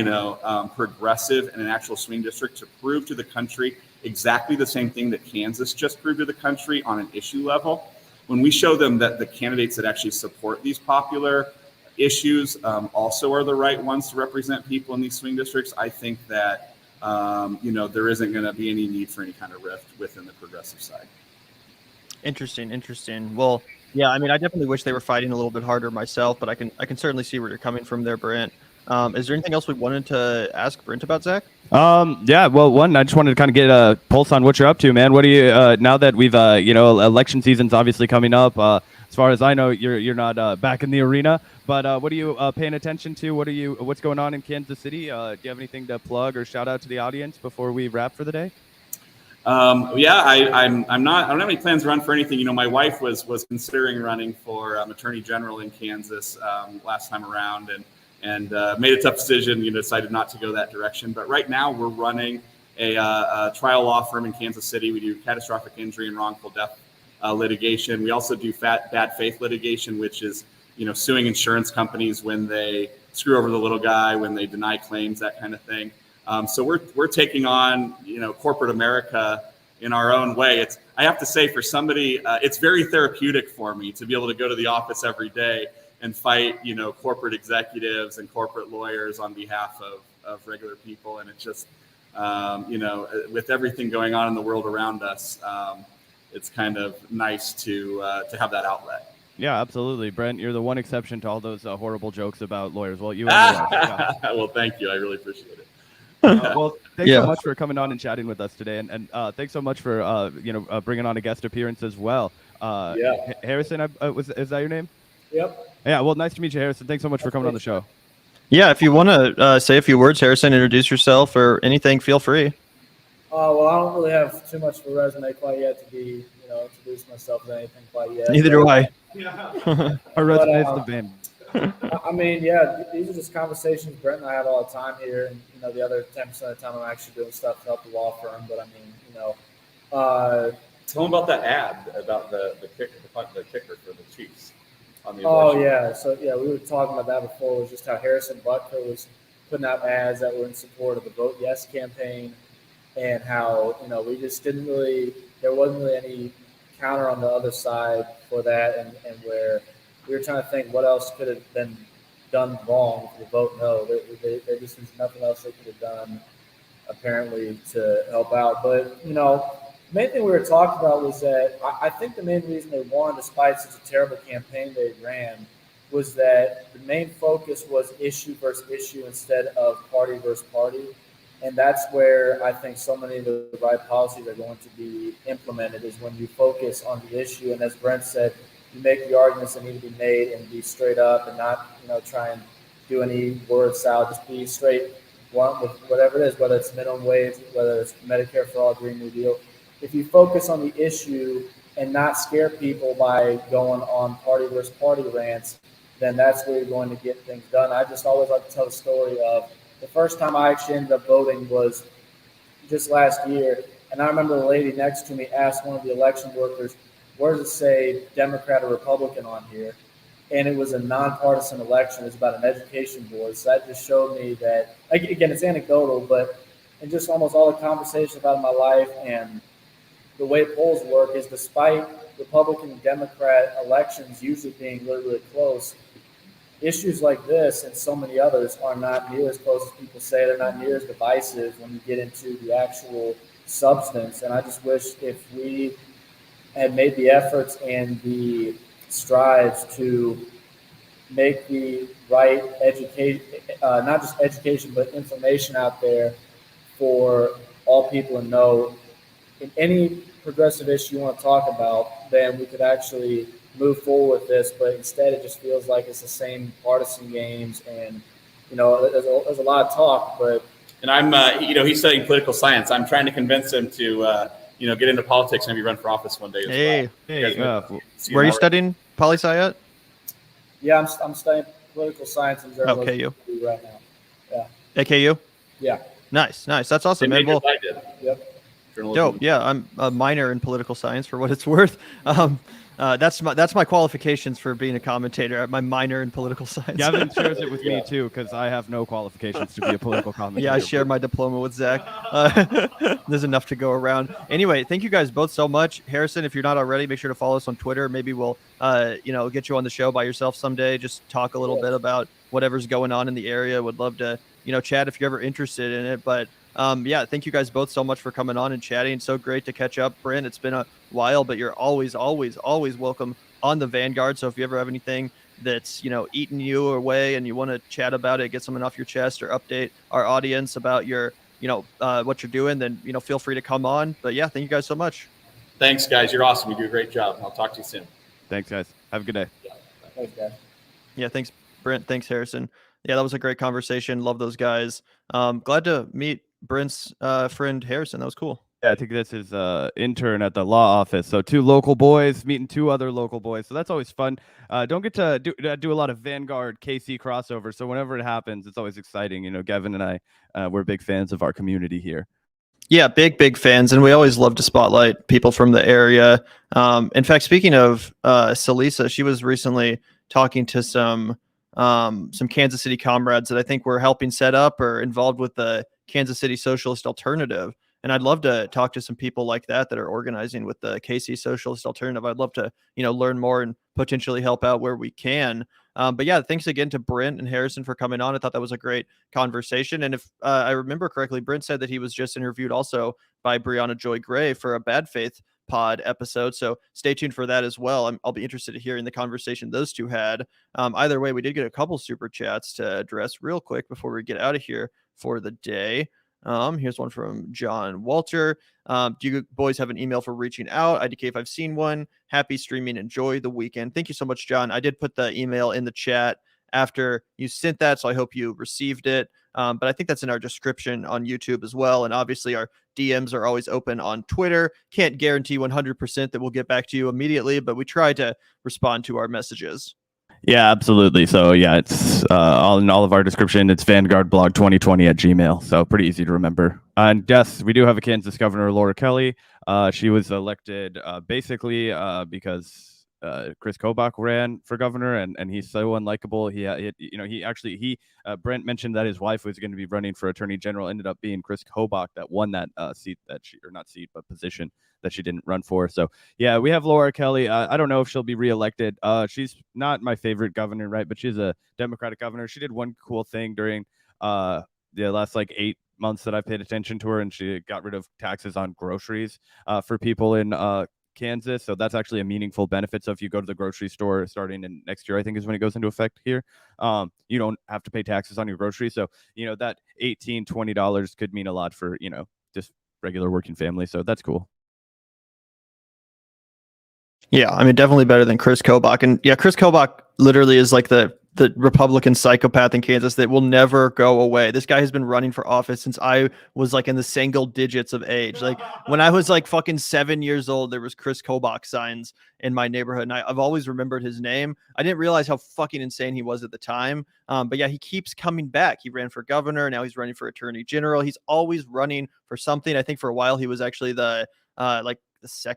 progressive in an actual swing district to prove to the country exactly the same thing that Kansas just proved to the country on an issue level. When we show them that the candidates that actually support these popular issues also are the right ones to represent people in these swing districts, I think that there isn't going to be any need for any kind of rift within the progressive side. Interesting. Well, yeah, I mean, I definitely wish they were fighting a little bit harder myself, but I can certainly see where you're coming from there, Brent. Is there anything else we wanted to ask Brent about, Zach? Yeah, well, one, I just wanted to kind of get a pulse on what you're up to, man. What do you, now that we've, election season's obviously coming up, as far as I know, you're not back in the arena. But what are you paying attention to? What's going on in Kansas City? Do you have anything to plug or shout out to the audience before we wrap for the day? Yeah, I'm not. I don't have any plans to run for anything. My wife was considering running for Attorney General in Kansas last time around, and made a tough decision. Decided not to go that direction. But right now, we're running a trial law firm in Kansas City. We do catastrophic injury and wrongful death litigation. We also do bad faith litigation, which is suing insurance companies when they screw over the little guy, when they deny claims, that kind of thing. So we're taking on corporate America in our own way. I have to say, for somebody, it's very therapeutic for me to be able to go to the office every day and fight corporate executives and corporate lawyers on behalf of regular people. And it's just with everything going on in the world around us, it's kind of nice to have that outlet. Yeah, absolutely, Brent. You're the one exception to all those horrible jokes about lawyers. Well, you. Well, thank you. I really appreciate it. Well, thanks so much for coming on and chatting with us today, and thanks so much for bringing on a guest appearance as well. Harrison, is that your name? Yep. Yeah. Well, nice to meet you, Harrison. Thanks so much for coming on the show. Yeah, if you want to say a few words, Harrison, introduce yourself or anything, feel free. Well, I don't really have too much of a resume quite yet to be, introduce myself to anything quite yet. Neither do I. Our resume is the band. I mean, yeah, these are just conversations Brent and I have all the time here, and the other 10% of the time I'm actually doing stuff to help the law firm. But I mean, tell them about that ad about the kicker for the Chiefs on the election. Oh yeah, so yeah, we were talking about that before. It was just how Harrison Butker was putting out ads that were in support of the Vote Yes campaign, and how we just didn't really, there wasn't really any counter on the other side for that, and where we were trying to think what else could have been done wrong for the vote no. There just was nothing else they could have done apparently to help out. But the main thing we were talking about was that I think the main reason they won, despite such a terrible campaign they ran, was that the main focus was issue versus issue instead of party versus party. And that's where I think so many of the right policies are going to be implemented, is when you focus on the issue. And as Brent said, you make the arguments that need to be made and be straight up and not, try and do any word salad. Just be straight blunt with whatever it is, whether it's minimum wage, whether it's Medicare for all, Green New Deal. If you focus on the issue and not scare people by going on party versus party rants, then that's where you're going to get things done. I just always like to tell the story of the first time I actually ended up voting was just last year. And I remember the lady next to me asked one of the election workers, where does it say Democrat or Republican on here? And it was a nonpartisan election. It was about an education board. So that just showed me that, again, it's anecdotal, but in just almost all the conversations about my life and the way polls work is, despite Republican and Democrat elections usually being really, really close, issues like this and so many others are not near as close as people say. They're not near as divisive when you get into the actual substance. And I just wish if we had made the efforts and the strides to make the right education, not just education, but information out there for all people to know in any progressive issue you want to talk about, then we could actually move forward with this. But instead, it just feels like it's the same partisan games, and there's a lot of talk. But I'm he's studying political science. I'm trying to convince him to get into politics and maybe run for office one day as well. Where are you studying poli-sci at? Yeah, I'm studying political science in journalism KU right now. Yeah. At KU? Yeah. Nice. That's awesome, man. Well, I did. Yep. Dope. Yeah, I'm a minor in political science for what it's worth. That's my qualifications for being a commentator. My minor in political science. Gavin shares it with me too, because I have no qualifications to be a political commentator. Yeah, I share my diploma with Zach. There's enough to go around. Anyway, thank you guys both so much. Harrison, if you're not already, make sure to follow us on Twitter. Maybe we'll get you on the show by yourself someday. Just talk a little bit about whatever's going on in the area. Would love to chat if you're ever interested in it. But thank you guys both so much for coming on and chatting. It's so great to catch up. Brent, it's been a while, but you're always welcome on the Vanguard. So if you ever have anything that's, eating you away and you want to chat about it, get something off your chest or update our audience about your, what you're doing, then, feel free to come on. But yeah, thank you guys so much. Thanks, guys. You're awesome. You do a great job. I'll talk to you soon. Thanks, guys. Have a good day. Thanks, guys. Yeah, thanks, Brent. Thanks, Harrison. Yeah, that was a great conversation. Love those guys. Glad to meet Brent's friend Harrison. That was cool. Yeah, I think this is intern at the law office. So 2 local boys meeting 2 other local boys. So that's always fun. Don't get to do a lot of Vanguard KC crossover. So whenever it happens, it's always exciting. You know, Gavin and I, we're big fans of our community here. Yeah, big fans, and we always love to spotlight people from the area. In fact, speaking of Salisa, she was recently talking to some Kansas City comrades that I think were helping set up or involved with the Kansas City Socialist Alternative. And I'd love to talk to some people like that are organizing with the KC Socialist Alternative. I'd love to, learn more and potentially help out where we can. But yeah, thanks again to Brent and Harrison for coming on. I thought that was a great conversation. And if I remember correctly, Brent said that he was just interviewed also by Brianna Joy Gray for a Bad Faith pod episode. So stay tuned for that as well. I'll be interested in hearing the conversation those two had. Either way, we did get a couple super chats to address real quick before we get out of here for the day. Here's one from John Walter. Do you boys have an email for reaching out? IDK if I've seen one. Happy streaming. Enjoy the weekend. Thank you so much, John. I did put the email in the chat after you sent that, so I hope you received it. But I think that's in our description on YouTube as well. And obviously our DMs are always open on Twitter. Can't guarantee 100% that we'll get back to you immediately, but we try to respond to our messages. Yeah, absolutely. So yeah, it's all in all of our description. It's vanguardblog2020@gmail. So pretty easy to remember. And yes, we do have a Kansas governor, Laura Kelly. She was elected basically because Chris Kobach ran for governor, and he's so unlikable. Brent mentioned that his wife was going to be running for attorney general. Ended up being Chris Kobach that won that position that she didn't run for. So yeah, we have Laura Kelly. I don't know if she'll be reelected. She's not my favorite governor, right? But she's a Democratic governor. She did one cool thing during the last 8 months that I paid attention to her, and she got rid of taxes on groceries for people in Kansas. So that's actually a meaningful benefit. So if you go to the grocery store starting in next year, I think is when it goes into effect here, you don't have to pay taxes on your groceries. So, that $18-20 could mean a lot for, just regular working family. So that's cool. Yeah, I mean, definitely better than Chris Kobach. And yeah, Chris Kobach literally is like the Republican psychopath in Kansas that will never go away. This guy has been running for office since I was in the single digits of age. When I was fucking 7 years old, there was Chris Kobach signs in my neighborhood. And I've always remembered his name. I didn't realize how fucking insane he was at the time. But yeah, he keeps coming back. He ran for governor. Now he's running for attorney general. He's always running for something. I think for a while he was actually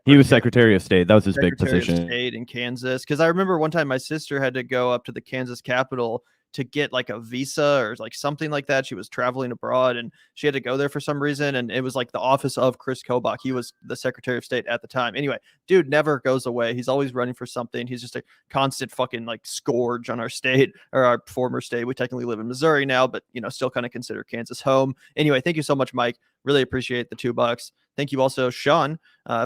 he was Secretary of State. That was his big position. State in Kansas. Because I remember one time my sister had to go up to the Kansas Capitol to get a visa or something like that. She was traveling abroad and she had to go there for some reason. And it was the office of Chris Kobach. He was the Secretary of State at the time. Anyway, dude never goes away. He's always running for something. He's just a constant fucking scourge on our state or our former state. We technically live in Missouri now, but still kind of consider Kansas home. Anyway, thank you so much, Mike. Really appreciate the $2. Thank you also, Sean,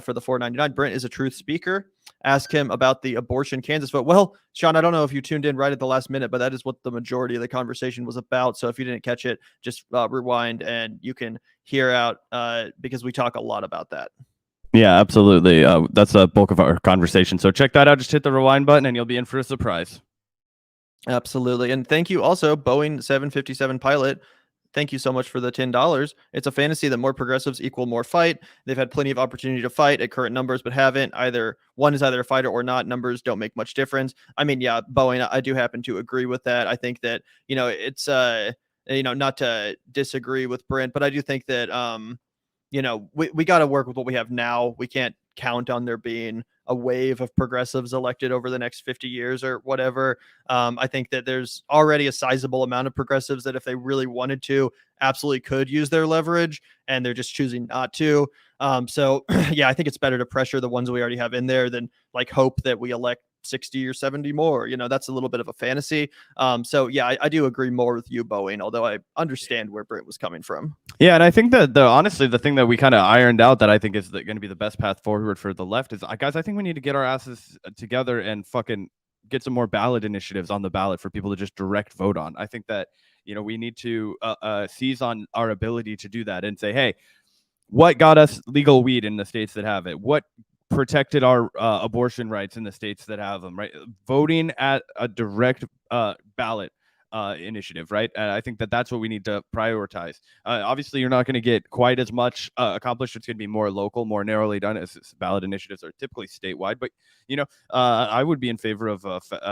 for the $4.99. Brent is a truth speaker. Ask him about the abortion Kansas vote. Well, Sean, I don't know if you tuned in right at the last minute, but that is what the majority of the conversation was about. So if you didn't catch it, just rewind and you can hear out because we talk a lot about that. Yeah, absolutely. That's the bulk of our conversation. So check that out. Just hit the rewind button and you'll be in for a surprise. Absolutely. And thank you also, Boeing 757 pilot. Thank you so much for the $10. It's a fantasy that more progressives equal more fight. They've had plenty of opportunity to fight at current numbers, but haven't. One is either a fighter or not. Numbers don't make much difference. I mean, yeah, Boeing, I do happen to agree with that. I think that, it's, not to disagree with Brent, but I do think that, we got to work with what we have now. We can't count on there being a wave of progressives elected over the next 50 years or whatever. I think that there's already a sizable amount of progressives that if they really wanted to, absolutely could use their leverage, and they're just choosing not to. So yeah, I think it's better to pressure the ones we already have in there than hope that we elect 60 or 70 more. That's a little bit of a fantasy. So yeah, I do agree more with you, Boeing, although I understand where Brent was coming from. Yeah, and I think that honestly, the thing that we kind of ironed out that I think is going to be the best path forward for the left is, guys, I think we need to get our asses together and fucking get some more ballot initiatives on the ballot for people to just direct vote on. I think that, we need to seize on our ability to do that and say, hey, what got us legal weed in the states that have it? What protected our abortion rights in the states that have them, right? Voting at a direct ballot initiative, right? And I think that that's what we need to prioritize. Obviously, you're not going to get quite as much accomplished. It's going to be more local, more narrowly done, as ballot initiatives are typically statewide. But, I would be in favor of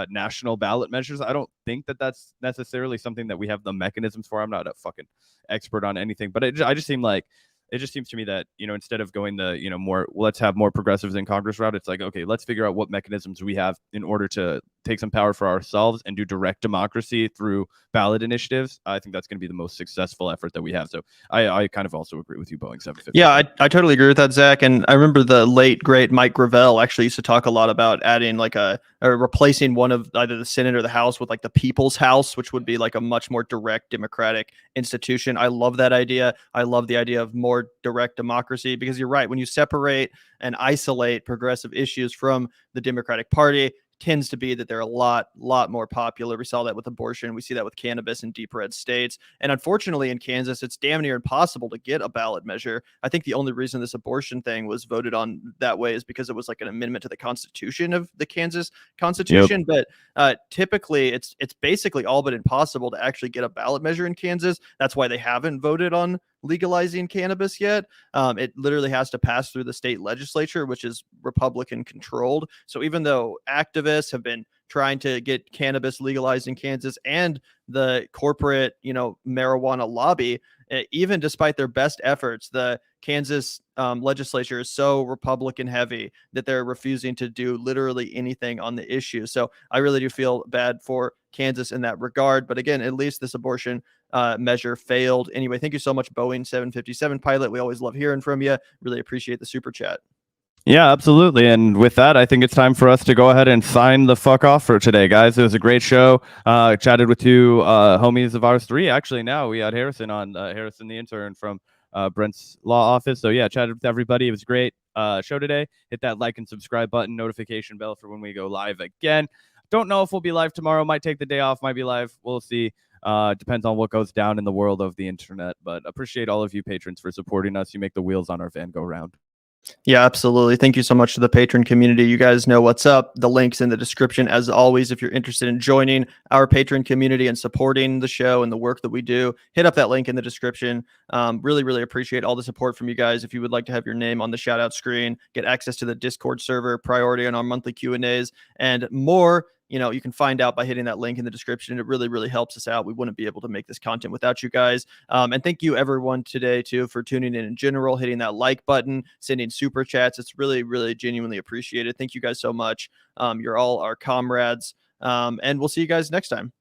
national ballot measures. I don't think that that's necessarily something that we have the mechanisms for. I'm not a fucking expert on anything, but it just seems to me that, instead of going the, more, let's have more progressives in Congress route, it's like, okay, let's figure out what mechanisms we have in order to take some power for ourselves and do direct democracy through ballot initiatives. I think that's going to be the most successful effort that we have. So I kind of also agree with you, Boeing 750. Yeah, I totally agree with that, Zach. And I remember the late, great Mike Gravel actually used to talk a lot about adding or replacing one of either the Senate or the House with like the People's House, which would be like a much more direct democratic institution. I love that idea. I love the idea of more direct democracy, because you're right. When you separate and isolate progressive issues from the Democratic Party, tends to be that they're a lot more popular. We saw that with abortion. We see that with cannabis in deep red states. And unfortunately in Kansas, it's damn near impossible to get a ballot measure. I think the only reason this abortion thing was voted on that way is because it was like an amendment to the Constitution of the Kansas Constitution. Yep. But typically it's basically all but impossible to actually get a ballot measure in Kansas. That's why they haven't voted on legalizing cannabis yet. It literally has to pass through the state legislature, which is Republican controlled. So even though activists have been trying to get cannabis legalized in Kansas, and the corporate, marijuana lobby, even despite their best efforts, the Kansas legislature is so Republican heavy that they're refusing to do literally anything on the issue. So I really do feel bad for Kansas in that regard. But again, at least this abortion measure failed. Anyway, thank you so much, Boeing 757 pilot. We always love hearing from you. Really appreciate the super chat. Yeah, absolutely. And with that, I think it's time for us to go ahead and sign the fuck off for today, guys. It was a great show. Chatted with two homies of ours, three actually. Now we had Harrison on, Harrison the intern from Brent's law office. So yeah, chatted with everybody. It was a great show today. Hit that like and subscribe button, notification bell for when we go live again. Don't know if we'll be live tomorrow. Might take the day off, might be live. We'll see. Depends on what goes down in the world of the internet. But appreciate all of you patrons for supporting us. You make the wheels on our van go round. Yeah, absolutely. Thank you so much to the patron community. You guys know what's up. The link's in the description. As always, if you're interested in joining our patron community and supporting the show and the work that we do, hit up that link in the description. Really, really appreciate all the support from you guys. If you would like to have your name on the shout out screen, get access to the Discord server, priority on our monthly Q&As, and more, you can find out by hitting that link in the description. It really, really helps us out. We wouldn't be able to make this content without you guys. And thank you everyone today too for tuning in general, hitting that like button, sending super chats. It's really, really genuinely appreciated. Thank you guys so much. You're all our comrades. And we'll see you guys next time.